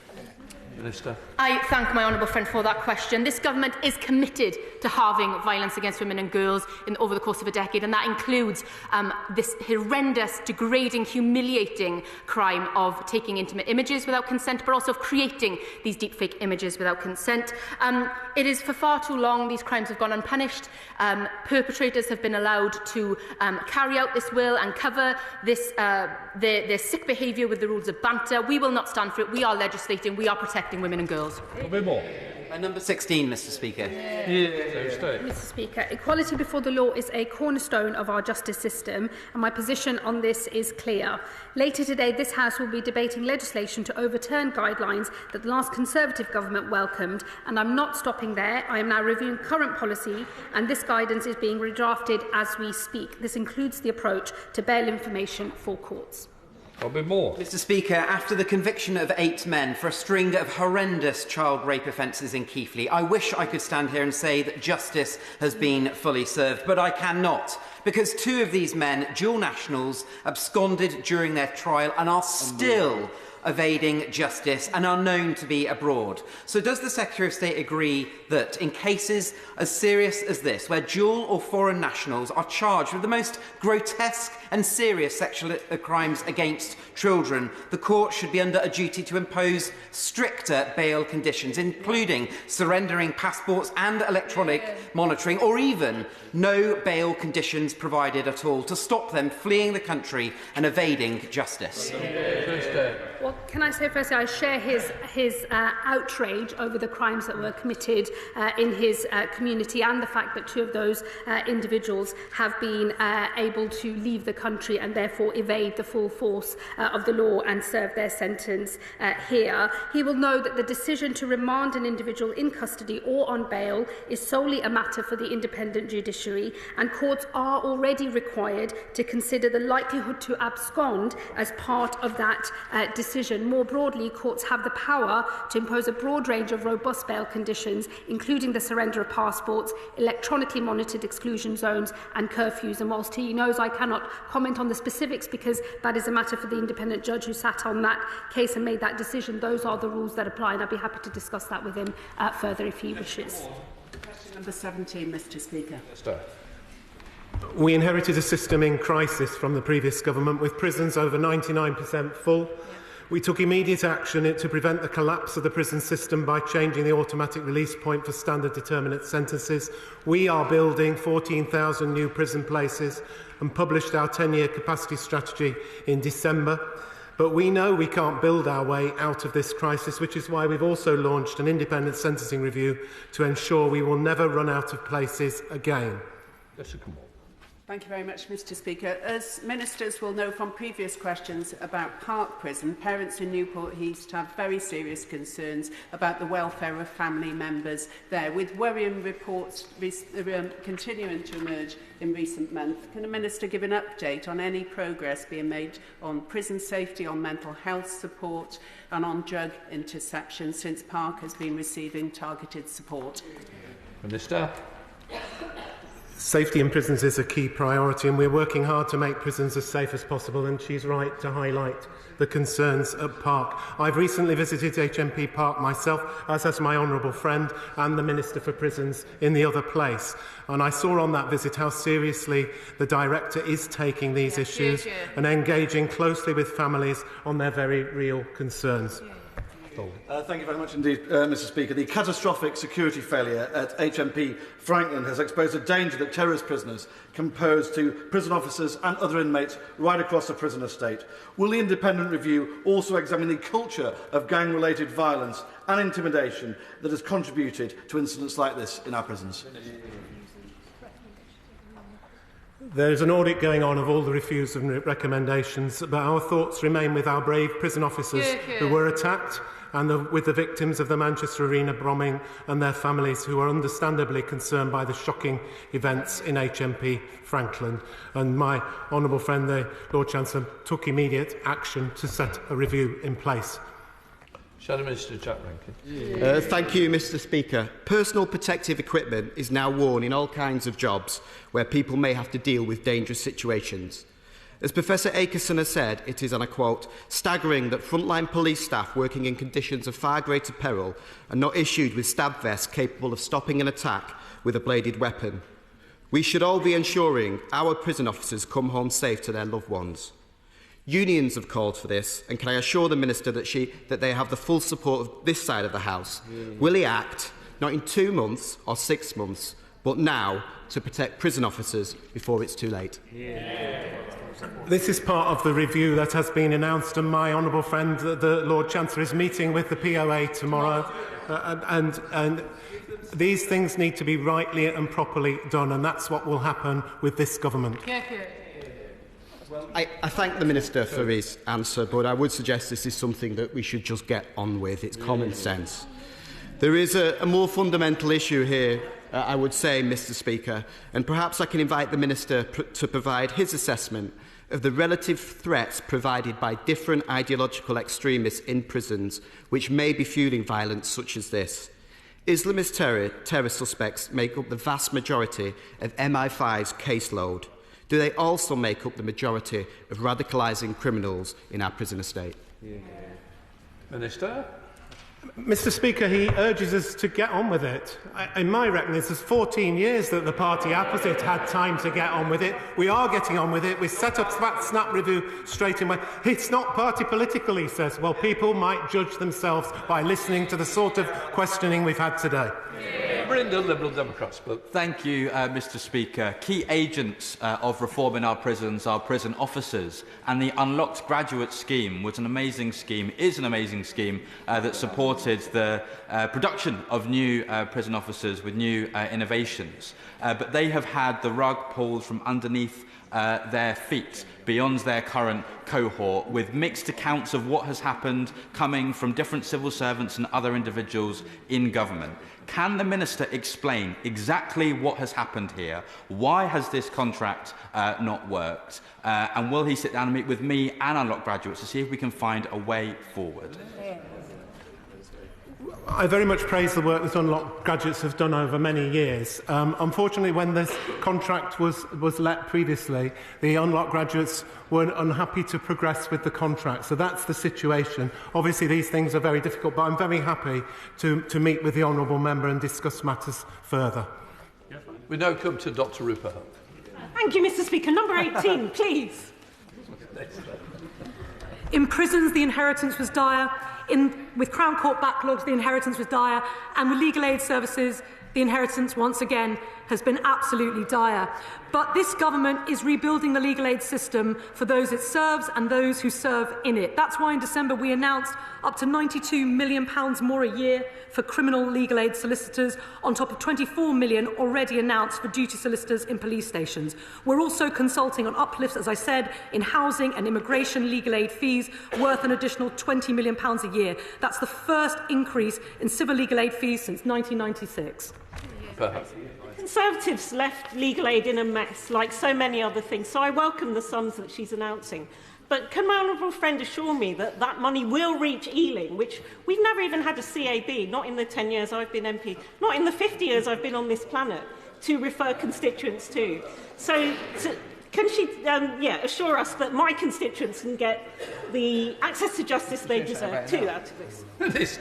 Minister. I thank my honourable friend for that question. This government is committed to halving violence against women and girls over the course of a decade, and that includes this horrendous, degrading, humiliating crime of taking intimate images without consent, but also of creating these deepfake images without consent. It is for far too long these crimes have gone unpunished. Perpetrators have been allowed to carry out this will and cover this their sick behaviour with the rules of banter. We will not stand for it. We are legislating. We are protecting women and girls. A bit more. Number 16, Mr. Speaker. Mr. Speaker, equality before the law is a cornerstone of our justice system, and my position on this is clear. Later today, this House will be debating legislation to overturn guidelines that the last Conservative government welcomed, and I'm not stopping there. I am now reviewing current policy, and this guidance is being redrafted as we speak. This includes the approach to bail information for courts. A bit more. Mr. Speaker, after the conviction of 8 men for a string of horrendous child rape offences in Keighley, I wish I could stand here and say that justice has been fully served, but I cannot, because 2 of these men, dual nationals, absconded during their trial and are still evading justice and are known to be abroad. So does the Secretary of State agree that in cases as serious as this, where dual or foreign nationals are charged with the most grotesque and serious sexual crimes against children, the court should be under a duty to impose stricter bail conditions, including surrendering passports and electronic monitoring, or even no bail conditions provided at all, to stop them fleeing the country and evading justice? Well, can I say firstly, I share his outrage over the crimes that were committed in his community, and the fact that 2 of those individuals have been able to leave the country and therefore evade the full force of the law and serve their sentence here. He will know that the decision to remand an individual in custody or on bail is solely a matter for the independent judiciary, and courts are already required to consider the likelihood to abscond as part of that decision. More broadly, courts have the power to impose a broad range of robust bail conditions, including the surrender of passports, electronically monitored exclusion zones and curfews. And whilst he knows I cannot comment on the specifics because that is a matter for the independent judge who sat on that case and made that decision, those are the rules that apply, and I'd be happy to discuss that with him further if he wishes. Question number 17, Mr. Speaker. We inherited a system in crisis from the previous government, with prisons over 99% full. We took immediate action to prevent the collapse of the prison system by changing the automatic release point for standard determinate sentences. We are building 14,000 new prison places and published our 10-year capacity strategy in December. But we know we can't build our way out of this crisis, which is why we've also launched an independent sentencing review to ensure we will never run out of places again. Thank you very much, Mr. Speaker. As ministers will know from previous questions about Park Prison, parents in Newport East have very serious concerns about the welfare of family members there, with worrying reports continuing to emerge in recent months. Can the Minister give an update on any progress being made on prison safety, on mental health support and on drug interception since Park has been receiving targeted support? Minister. Safety in prisons is a key priority, and we're working hard to make prisons as safe as possible, and she's right to highlight the concerns at Park. I've recently visited HMP Park myself, as has my honourable friend and the Minister for Prisons in the other place, and I saw on that visit how seriously the Director is taking these issues and engaging closely with families on their very real concerns. Thank you very much indeed, Mr Speaker. The catastrophic security failure at HMP Franklin has exposed a danger that terrorist prisoners can pose to prison officers and other inmates right across the prison estate. Will the independent review also examine the culture of gang-related violence and intimidation that has contributed to incidents like this in our prisons? There is an audit going on of all the reviews and recommendations, but our thoughts remain with our brave prison officers who were attacked and with the victims of the Manchester Arena bombing and their families who are understandably concerned by the shocking events in HMP Franklin. And my honourable friend, the Lord Chancellor, took immediate action to set a review in place. Shadow Minister Jack Rankin. Thank you, Mr Speaker. Personal protective equipment is now worn in all kinds of jobs where people may have to deal with dangerous situations. As Professor Akerson has said, it is, and I quote, staggering that frontline police staff working in conditions of far greater peril are not issued with stab vests capable of stopping an attack with a bladed weapon. We should all be ensuring our prison officers come home safe to their loved ones. Unions have called for this, and can I assure the Minister that they have the full support of this side of the House? Will he act, not in 2 months or 6 months, but now, to protect prison officers before it's too late? This is part of the review that has been announced, and my honourable friend, the Lord Chancellor, is meeting with the POA tomorrow, and these things need to be rightly and properly done, and that's what will happen with this government. I thank the Minister for his answer, but I would suggest this is something that we should just get on with. It's common sense. There is a more fundamental issue here, I would say, Mr Speaker, and perhaps I can invite the Minister to provide his assessment of the relative threats provided by different ideological extremists in prisons which may be fueling violence such as this. Islamist terror suspects make up the vast majority of MI5's caseload. Do they also make up the majority of radicalising criminals in our prison estate? Minister? Mr Speaker, he urges us to get on with it. In my reckoning, this is 14 years that the party opposite had time to get on with it. We are getting on with it. We set up that snap review straight away. It's not party political, he says. Well, people might judge themselves by listening to the sort of questioning we've had today. Brindle, Liberal Democrats. Thank you, Mr Speaker. Key agents of reform in our prisons are prison officers, and the Unlocked Graduate Scheme was an amazing scheme, is an amazing scheme that supported the production of new prison officers with new innovations. But they have had the rug pulled from underneath their feet beyond their current cohort, with mixed accounts of what has happened coming from different civil servants and other individuals in government. Can the Minister explain exactly what has happened here? Why has this contract not worked? And will he sit down and meet with me and Unlocked Graduates to see if we can find a way forward? I very much praise the work that Unlocked Graduates have done over many years. Unfortunately, when this contract was let previously, the Unlocked Graduates were unhappy to progress with the contract. So that's the situation. Obviously, these things are very difficult, but I'm very happy to meet with the Honourable Member and discuss matters further. We now come to Dr Rupert. Thank you, Mr Speaker. Number 18, please. In prisons, the inheritance was dire. With Crown Court backlogs, the inheritance was dire. And with legal aid services, the inheritance, once again, has been absolutely dire. But this government is rebuilding the legal aid system for those it serves and those who serve in it. That's why in December we announced up to £92 million more a year for criminal legal aid solicitors, on top of £24 million already announced for duty solicitors in police stations. We're also consulting on uplifts, as I said, in housing and immigration legal aid fees worth an additional £20 million a year. That's the first increase in civil legal aid fees since 1996. Conservatives left legal aid in a mess, like so many other things, so I welcome the sums that she's announcing. But can my honourable friend assure me that that money will reach Ealing, which we've never even had a CAB, not in the 10 years I've been MP, not in the 50 years I've been on this planet, to refer constituents to. So Can she assure us that my constituents can get the access to justice they deserve too out of this?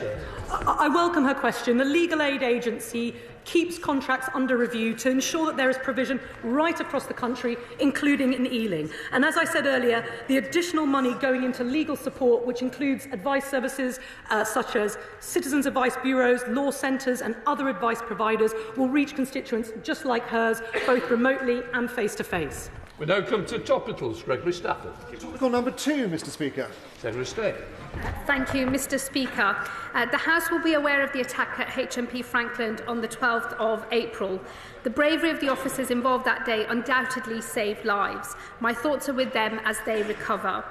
I welcome her question. The Legal Aid Agency keeps contracts under review to ensure that there is provision right across the country, including in Ealing. And as I said earlier, the additional money going into legal support, which includes advice services such as citizens' advice bureaus, law centres and other advice providers, will reach constituents just like hers, both remotely and face-to-face. We now come to topicals. Gregory Stafford. Topical number 2, Mr Speaker. Secretary of State. Thank you, Mr Speaker. The House will be aware of the attack at HMP Frankland on the 12th of April. The bravery of the officers involved that day undoubtedly saved lives. My thoughts are with them as they recover.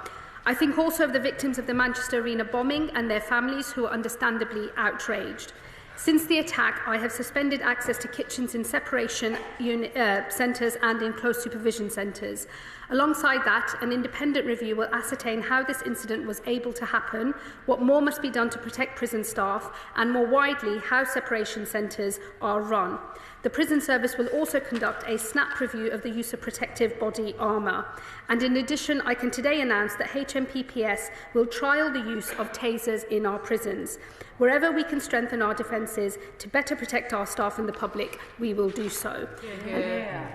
I think also of the victims of the Manchester Arena bombing and their families who are understandably outraged. Since the attack, I have suspended access to kitchens in separation centres and in close supervision centres. Alongside that, an independent review will ascertain how this incident was able to happen, what more must be done to protect prison staff, and more widely, how separation centres are run. The Prison Service will also conduct a snap review of the use of protective body armour. And in addition, I can today announce that HMPPS will trial the use of tasers in our prisons. Wherever we can strengthen our defences to better protect our staff and the public, we will do so.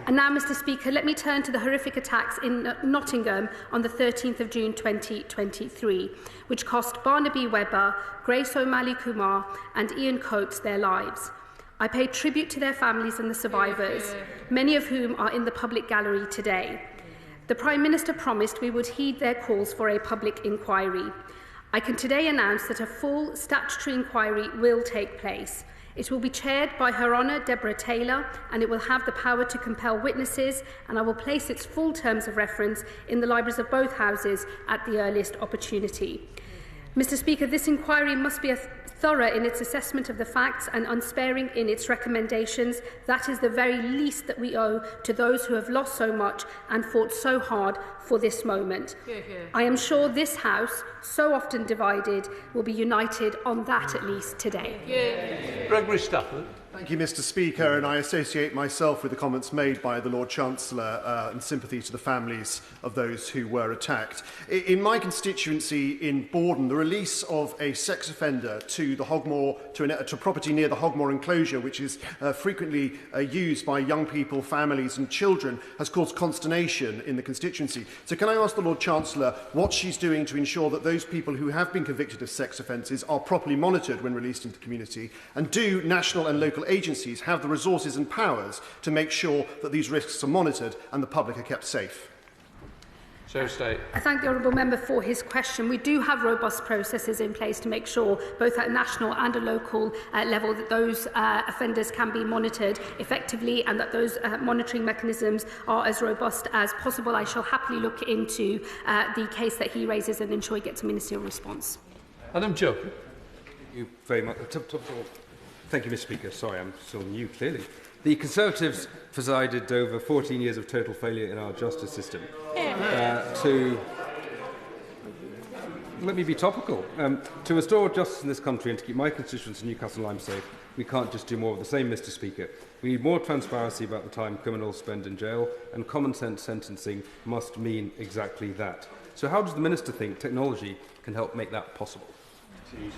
And now, Mr Speaker, let me turn to the horrific attacks in Nottingham on the 13th of June 2023, which cost Barnaby Webber, Grace O'Malley Kumar and Ian Coates their lives. I pay tribute to their families and the survivors, many of whom are in the public gallery today. The Prime Minister promised we would heed their calls for a public inquiry. I can today announce that a full statutory inquiry will take place. It will be chaired by Her Honour Deborah Taylor, and it will have the power to compel witnesses, and I will place its full terms of reference in the libraries of both houses at the earliest opportunity. Mr Speaker, this inquiry must be thorough in its assessment of the facts and unsparing in its recommendations. That is the very least that we owe to those who have lost so much and fought so hard for this moment. I am sure this House, so often divided, will be united on that at least today. Gregory Stafford. Thank you, Mr Speaker, and I associate myself with the comments made by the Lord Chancellor in sympathy to the families of those who were attacked. In my constituency in Borden, the release of a sex offender to the Hogmore, to property near the Hogmore enclosure, which is frequently used by young people, families and children, has caused consternation in the constituency. So can I ask the Lord Chancellor what she's doing to ensure that those people who have been convicted of sex offences are properly monitored when released into the community, and do national and local agencies have the resources and powers to make sure that these risks are monitored and the public are kept safe? State. I thank the honourable member for his question. We do have robust processes in place to make sure, both at a national and a local level, that those offenders can be monitored effectively and that those monitoring mechanisms are as robust as possible. I shall happily look into the case that he raises and ensure he gets a ministerial response. Adam Joe. Thank you very much. Thank you, Mr Speaker. Sorry, I'm still new, clearly. The Conservatives presided over 14 years of total failure in our justice system. Let me be topical. To restore justice in this country and to keep my constituents in Newcastle and Lyme safe, we can't just do more of the same, Mr Speaker. We need more transparency about the time criminals spend in jail, and common sense sentencing must mean exactly that. So how does the Minister think technology can help make that possible?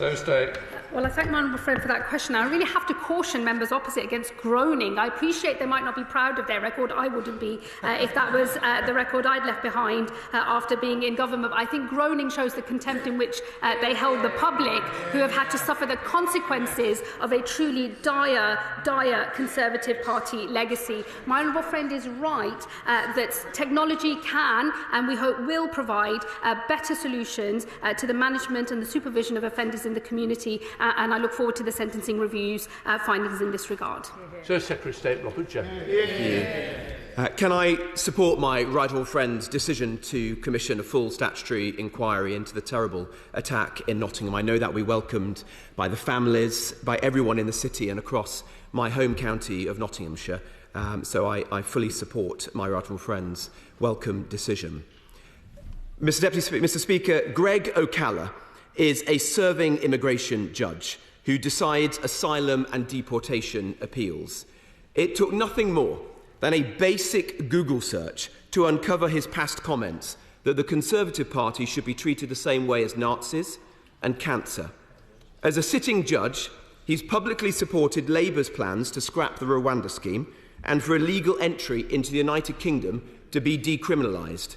Well, I thank my honourable friend for that question. I really have to caution members opposite against groaning. I appreciate they might not be proud of their record. I wouldn't be if that was the record I'd left behind after being in government. But I think groaning shows the contempt in which they held the public, who have had to suffer the consequences of a truly dire Conservative Party legacy. My honourable friend is right that technology can, and we hope will, provide better solutions to the management and the supervision of offenders in the community, and I look forward to the sentencing review's findings in this regard. So, Secretary of State Robert Jenrick. Can I support my right honourable friend's decision to commission a full statutory inquiry into the terrible attack in Nottingham? I know that will be welcomed by the families, by everyone in the city and across my home county of Nottinghamshire, so I fully support my right honourable friend's welcome decision. Mr Speaker, Greg O'Callaghan is a serving immigration judge who decides asylum and deportation appeals. It took nothing more than a basic Google search to to uncover his past comments that the Conservative Party should be treated the same way as Nazis and cancer. As a sitting judge, he's publicly supported Labour's plans to scrap the Rwanda scheme and for illegal entry into the United Kingdom to be decriminalised.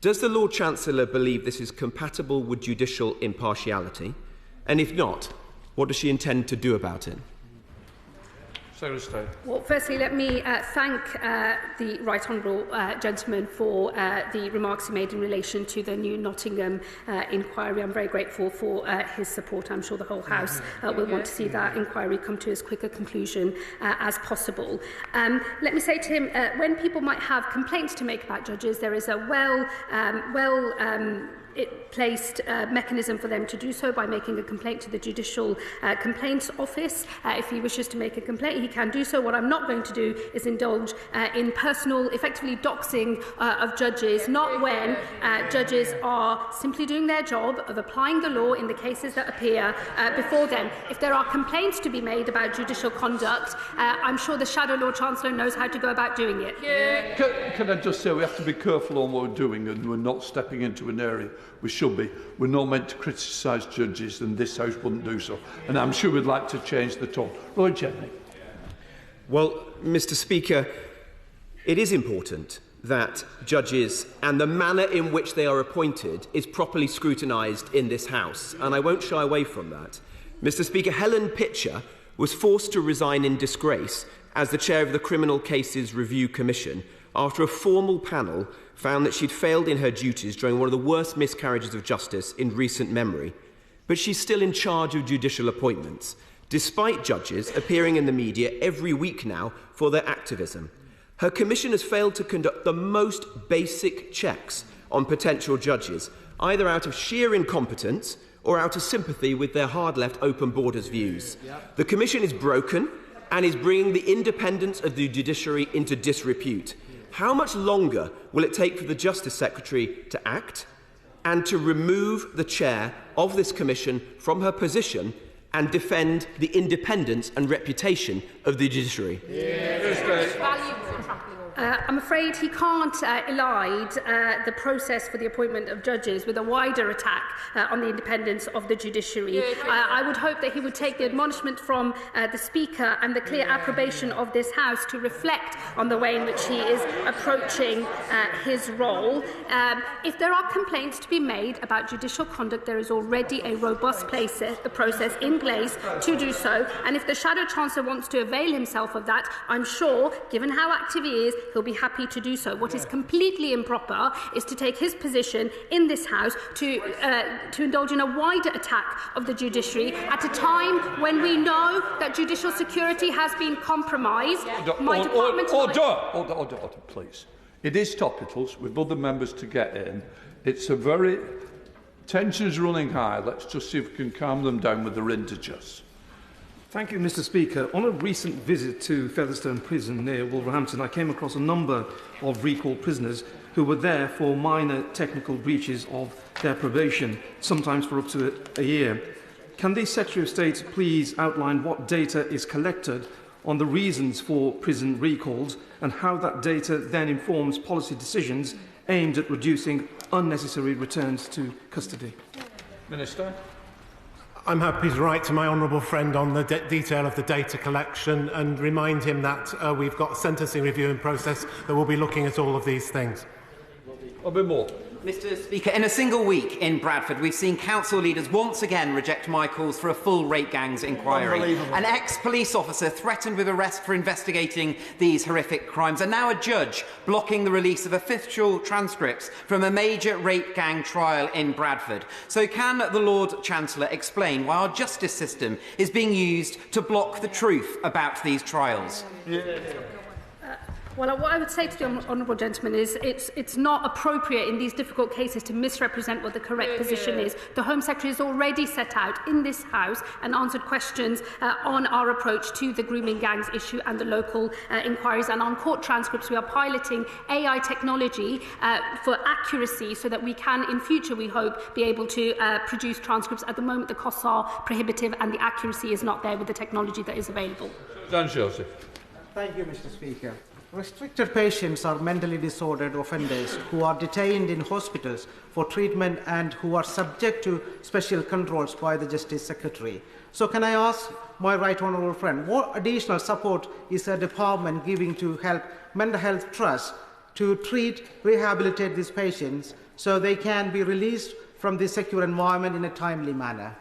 Does the Lord Chancellor believe this is compatible with judicial impartiality? And if not, what does she intend to do about it? Well, firstly, let me thank the Right Honourable gentleman for the remarks he made in relation to the new Nottingham inquiry. I'm very grateful for his support. I'm sure the whole House will want to see that inquiry come to as quick a conclusion as possible. Let me say to him, when people might have complaints to make about judges, there is a placed mechanism for them to do so by making a complaint to the Judicial Complaints Office. If he wishes to make a complaint, he can do so. What I'm not going to do is indulge in personal, effectively doxing of judges, not when judges are simply doing their job of applying the law in the cases that appear before them. If there are complaints to be made about judicial conduct, I'm sure the Shadow Lord Chancellor knows how to go about doing it. Can I just say we have to be careful on what we're doing, and we're not stepping into an area we should be. We're not meant to criticise judges, and this House wouldn't do so. And I'm sure we'd like to change the tone. Roy Jenrick. Well, Mr. Speaker, it is important that judges and the manner in which they are appointed is properly scrutinised in this House, and I won't shy away from that. Mr. Speaker, Helen Pitcher was forced to resign in disgrace as the chair of the Criminal Cases Review Commission after a formal panel found that she'd failed in her duties during one of the worst miscarriages of justice in recent memory. But she's still in charge of judicial appointments, despite judges appearing in the media every week now for their activism. Her commission has failed to conduct the most basic checks on potential judges, either out of sheer incompetence or out of sympathy with their hard-left open borders views. The commission is broken and is bringing the independence of the judiciary into disrepute. How much longer will it take for the Justice Secretary to act and to remove the chair of this commission from her position and defend the independence and reputation of the judiciary? I'm afraid he can't elide the process for the appointment of judges with a wider attack on the independence of the judiciary. I would hope that he would take the admonishment from the Speaker and the clear approbation of this House to reflect on the way in which he is approaching his role. If there are complaints to be made about judicial conduct, there is already a robust process in place to do so, and if the Shadow Chancellor wants to avail himself of that, I'm sure, given how active he is, he'll be happy to do so. What is completely improper is to take his position in this House to indulge in a wider attack of the judiciary at a time when we know that judicial security has been compromised. Order, please. It is topicals with other members to get in. It's a very... Tension's running high. Let's just see if we can calm them down with the integers. Thank you, Mr. Speaker. On a recent visit to Featherstone Prison near Wolverhampton, I came across a number of recalled prisoners who were there for minor technical breaches of their probation, sometimes for up to a year. Can the Secretary of State please outline what data is collected on the reasons for prison recalls and how that data then informs policy decisions aimed at reducing unnecessary returns to custody? Minister. I'm happy to write to my honourable friend on the detail of the data collection and remind him that we've got a sentencing review in process that will be looking at all of these things. A bit more. Mr. Speaker, in a single week in Bradford, we've seen council leaders once again reject my calls for a full rape gangs inquiry. An ex-police officer threatened with arrest for investigating these horrific crimes, and now a judge blocking the release of official transcripts from a major rape gang trial in Bradford. So can the Lord Chancellor explain why our justice system is being used to block the truth about these trials? Well, what I would say to the honourable gentleman is it's not appropriate in these difficult cases to misrepresent what the correct position is. The Home Secretary has already set out in this House and answered questions on our approach to the grooming gangs issue and the local inquiries. And on court transcripts, we are piloting AI technology for accuracy so that we can, in future, we hope, be able to produce transcripts. At the moment, the costs are prohibitive and the accuracy is not there with the technology that is available. Dan Joseph. Thank you, Mr. Speaker. Restricted patients are mentally disordered offenders who are detained in hospitals for treatment and who are subject to special controls by the Justice Secretary. So can I ask my right honourable friend, what additional support is the department giving to help mental health trusts to treat, rehabilitate these patients so they can be released from this secure environment in a timely manner?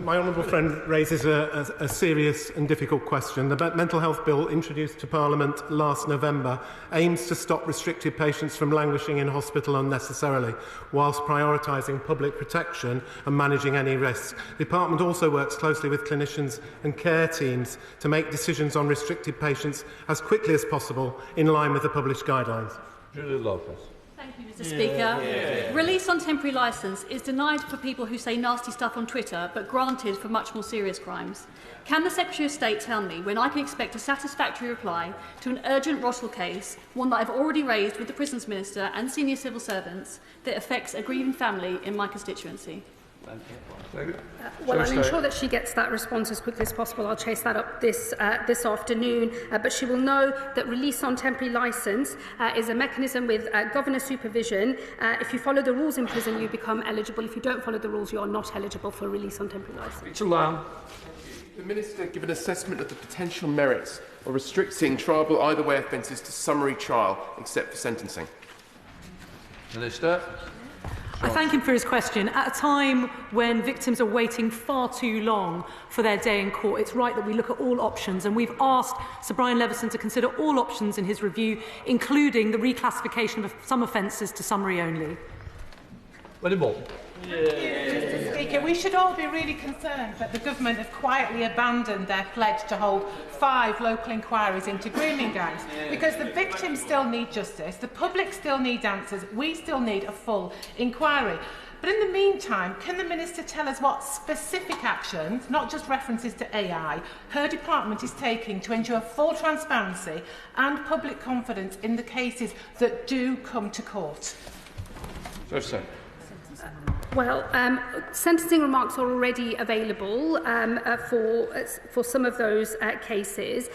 My honourable friend raises a serious and difficult question. The Mental Health Bill introduced to Parliament last November aims to stop restricted patients from languishing in hospital unnecessarily, whilst prioritising public protection and managing any risks. The Department also works closely with clinicians and care teams to make decisions on restricted patients as quickly as possible in line with the published guidelines. Julie Lopez. Thank you, Mr. Speaker. Release on temporary licence is denied for people who say nasty stuff on Twitter, but granted for much more serious crimes. Can the Secretary of State tell me when I can expect a satisfactory reply to an urgent Rossall case, one that I've already raised with the Prisons Minister and senior civil servants, that affects a grieving family in my constituency? Well, I'll ensure that she gets that response as quickly as possible. I'll chase that up this afternoon. But she will know that release on temporary licence is a mechanism with governor supervision. If you follow the rules in prison, you become eligible. If you don't follow the rules, you are not eligible for release on temporary licence. The Minister give an assessment of the potential merits of restricting triable either way offences to summary trial, except for sentencing. Minister. I thank him for his question. At a time when victims are waiting far too long for their day in court, it's right that we look at all options, and we've asked Sir Brian Leveson to consider all options in his review, including the reclassification of some offences to summary only. Mr. Speaker, we should all be really concerned that the government have quietly abandoned their pledge to hold 5 local inquiries into grooming gangs, because the victims still need justice, the public still need answers, we still need a full inquiry. But in the meantime, can the Minister tell us what specific actions, not just references to AI, her department is taking to ensure full transparency and public confidence in the cases that do come to court? Well, sentencing remarks are already available for some of those cases.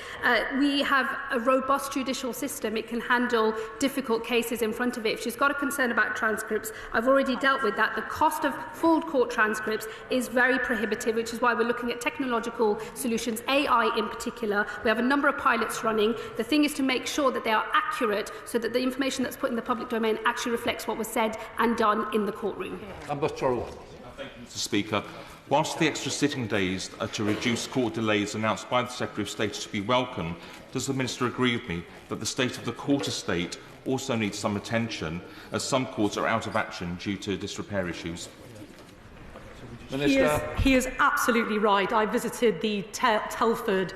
We have a robust judicial system. It can handle difficult cases in front of it. If she's got a concern about transcripts, I've already dealt with that. The cost of full court transcripts is very prohibitive, which is why we're looking at technological solutions, AI in particular. We have a number of pilots running. The thing is to make sure that they are accurate so that the information that's put in the public domain actually reflects what was said and done in the courtroom. Thank you, Mr. Speaker. Whilst the extra sitting days to reduce court delays announced by the Secretary of State is to be welcome, does the Minister agree with me that the state of the court estate also needs some attention, as some courts are out of action due to disrepair issues? He is absolutely right. I visited the Telford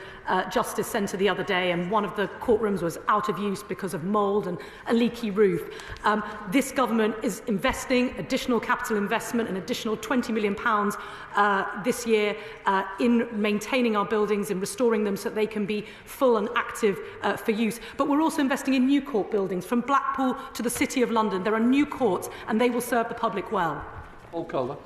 Justice Centre the other day, and one of the courtrooms was out of use because of mould and a leaky roof. This government is investing additional capital investment, an additional £20 million this year in maintaining our buildings and restoring them so that they can be full and active for use. But we're also investing in new court buildings, from Blackpool to the City of London. There are new courts, and they will serve the public well. Paul Calder.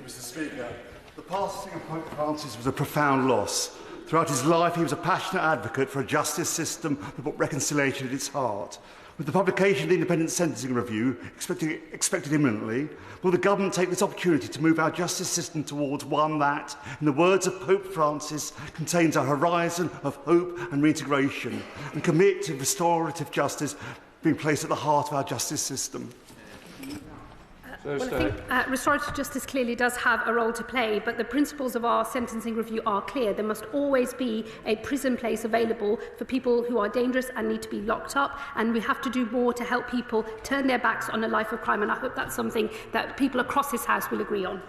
Mr. Speaker, the passing of Pope Francis was a profound loss. Throughout his life, he was a passionate advocate for a justice system that put reconciliation at its heart. With the publication of the Independent Sentencing Review expected imminently, will the government take this opportunity to move our justice system towards one that, in the words of Pope Francis, contains a horizon of hope and reintegration, and commit to restorative justice being placed at the heart of our justice system? Well, I think restorative justice clearly does have a role to play, but the principles of our sentencing review are clear. There must always be a prison place available for people who are dangerous and need to be locked up, and we have to do more to help people turn their backs on a life of crime, and I hope that's something that people across this House will agree on.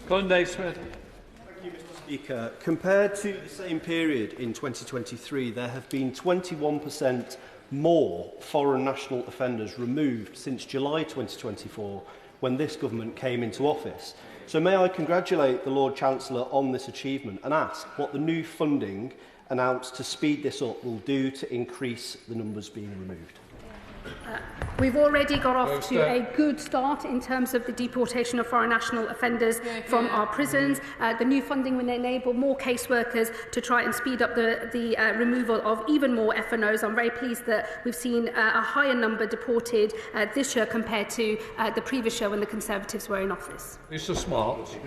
Thank you, Mr. Speaker. Compared to the same period in 2023, there have been 21% more foreign national offenders removed since July 2024, when this government came into office. So may I congratulate the Lord Chancellor on this achievement and ask what the new funding announced to speed this up will do to increase the numbers being removed? We've already got off to a good start in terms of the deportation of foreign national offenders from our prisons. The new funding will enable more caseworkers to try and speed up the removal of even more FNOs. I'm very pleased that we've seen a higher number deported this year compared to the previous year when the Conservatives were in office. Mr. Smart.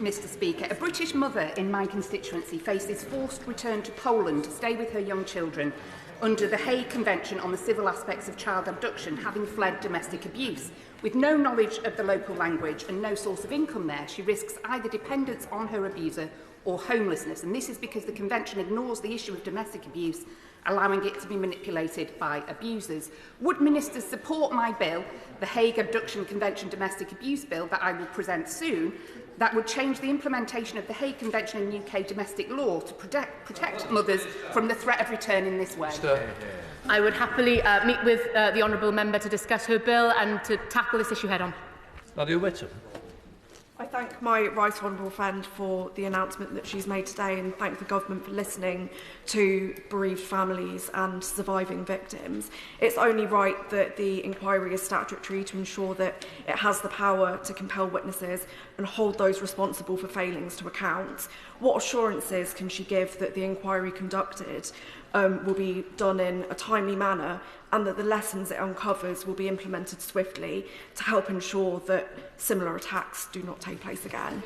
Mr. Speaker, a British mother in my constituency faces forced return to Poland to stay with her young children under the Hague Convention on the Civil Aspects of Child Abduction, having fled domestic abuse. With no knowledge of the local language and no source of income there, she risks either dependence on her abuser or homelessness. And this is because the Convention ignores the issue of domestic abuse, allowing it to be manipulated by abusers. Would ministers support my bill, the Hague Abduction Convention Domestic Abuse Bill, that I will present soon, that would change the implementation of the Hague Convention in UK domestic law to protect mothers from the threat of return in this way? I would happily meet with the honourable member to discuss her bill and to tackle this issue head on. Nadia Whittam. I thank my right honourable friend for the announcement that she's made today and thank the government for listening to bereaved families and surviving victims. It's only right that the inquiry is statutory to ensure that it has the power to compel witnesses and hold those responsible for failings to account. What assurances can she give that the inquiry conducted will be done in a timely manner and that the lessons it uncovers will be implemented swiftly to help ensure that similar attacks do not take place again?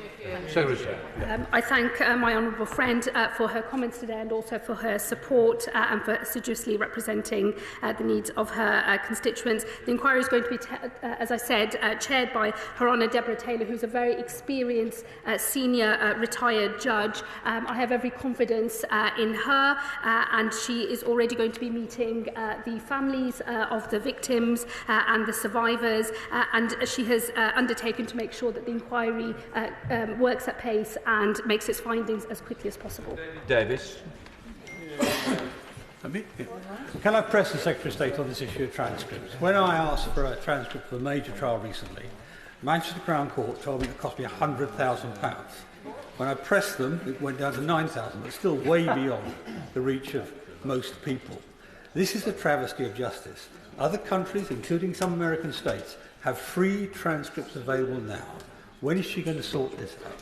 I thank my honourable friend for her comments today and also for her support and for assiduously representing the needs of her constituents. The inquiry is going to be, as I said, chaired by Her Honour Deborah Taylor, who's a very experienced senior retired judge. I have every confidence in her and she is already going to be meeting the families of the victims and the survivors and she has undertaken to make sure that the inquiry works at pace and makes its findings as quickly as possible. Davis. Can I press the Secretary of State on this issue of transcripts? When I asked for a transcript for a major trial recently, Manchester Crown Court told me it cost me £100,000. When I pressed them, it went down to £9,000, but still way beyond the reach of most people. This is a travesty of justice. Other countries, including some American states, have free transcripts available now. When is she going to sort this out?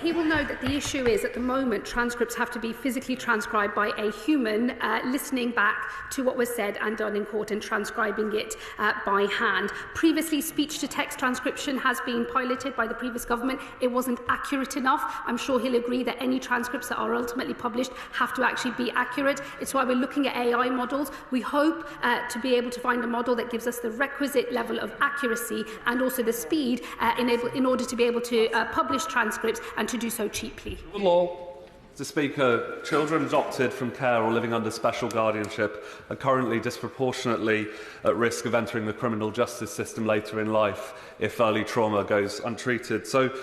He will know that the issue is, at the moment, transcripts have to be physically transcribed by a human, listening back to what was said and done in court and transcribing it by hand. Previously, speech-to-text transcription has been piloted by the previous government. It wasn't accurate enough. I'm sure he'll agree that any transcripts that are ultimately published have to actually be accurate. It's why we're looking at AI models. We hope to be able to find a model that gives us the requisite level of accuracy and also the speed in order to be able to publish transcripts and to do so cheaply. Mr. Speaker, children adopted from care or living under special guardianship are currently disproportionately at risk of entering the criminal justice system later in life if early trauma goes untreated. So,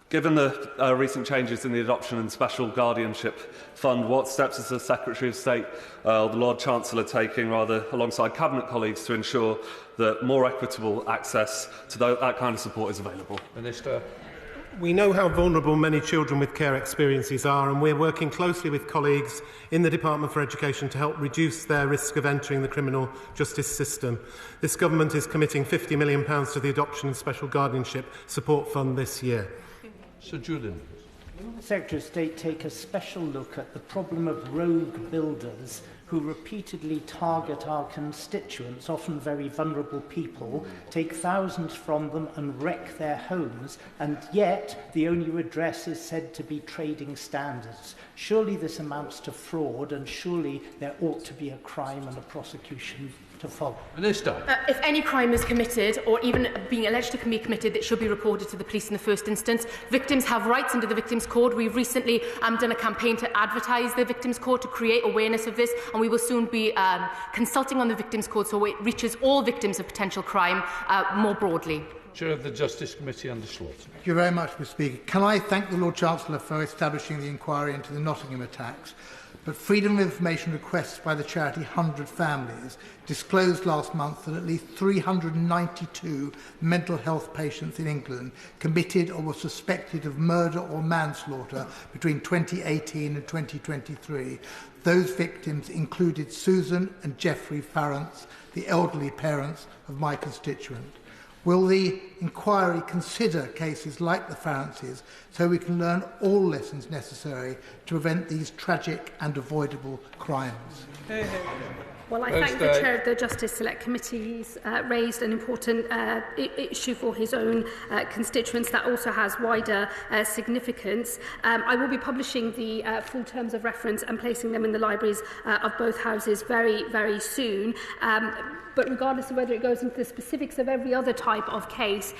given the recent changes in the Adoption and Special Guardianship Fund, what steps is the Secretary of State or the Lord Chancellor taking, rather alongside Cabinet colleagues, to ensure that more equitable access to that kind of support is available? Minister. We know how vulnerable many children with care experiences are, and we're working closely with colleagues in the Department for Education to help reduce their risk of entering the criminal justice system. This government is committing £50 million to the Adoption and Special Guardianship Support Fund this year. Sir Julian. Will the Secretary of State take a special look at the problem of rogue builders who repeatedly target our constituents, often very vulnerable people, take thousands from them and wreck their homes, and yet the only redress is said to be trading standards? Surely this amounts to fraud, and surely there ought to be a crime and a prosecution to follow. Minister. If any crime is committed, or even being alleged to be committed, it should be reported to the police in the first instance. Victims have rights under the Victims Code. We've recently done a campaign to advertise the Victims Code to create awareness of this, and we will soon be consulting on the Victims Code so it reaches all victims of potential crime more broadly. Chair of the Justice Committee, Andy Slaughter. Thank you very much, Mr. Speaker. Can I thank the Lord Chancellor for establishing the inquiry into the Nottingham attacks? But freedom of information requests by the charity 100 Families disclosed last month that at least 392 mental health patients in England committed or were suspected of murder or manslaughter between 2018 and 2023. Those victims included Susan and Geoffrey Farrance, the elderly parents of my constituent. Will the inquiry consider cases like the Farrances so we can learn all lessons necessary to prevent these tragic and avoidable crimes? Well, I thank the Chair of the Justice Select Committee. He's raised an important issue for his own constituents that also has wider significance. I will be publishing the full terms of reference and placing them in the libraries of both houses very, very soon. But regardless of whether it goes into the specifics of every other type of case,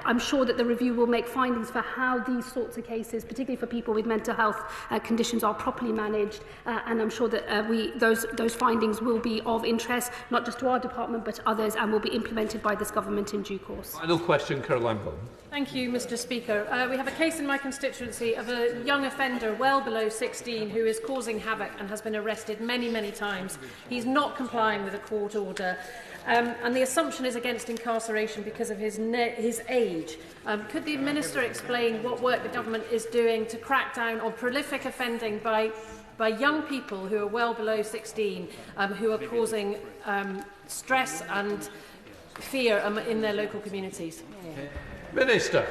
I'm sure that the review will make findings for how these sorts of cases, particularly for people with mental health conditions, are properly managed. And I'm sure that those findings will be of interest, not just to our department, but others, and will be implemented by this government in due course. Final question, Caroline Bowman. Thank you, Mr. Speaker. We have a case in my constituency of a young offender well below 16 who is causing havoc and has been arrested many, many times. He's not complying with a court order. And the assumption is against incarceration because of his age. Could the Minister explain what work the government is doing to crack down on prolific offending by young people who are well below 16, who are causing stress and fear in their local communities? Minister.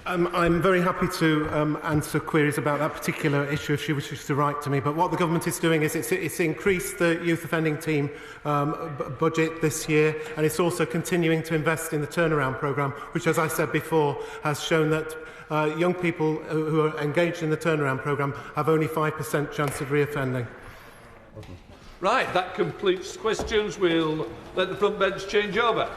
I'm very happy to answer queries about that particular issue if she wishes to write to me. But what the government is doing is it's increased the youth offending team budget this year, and it's also continuing to invest in the turnaround programme, which, as I said before, has shown that young people who are engaged in the turnaround programme have only 5% chance of reoffending. Right, that completes questions. We'll let the front bench change over.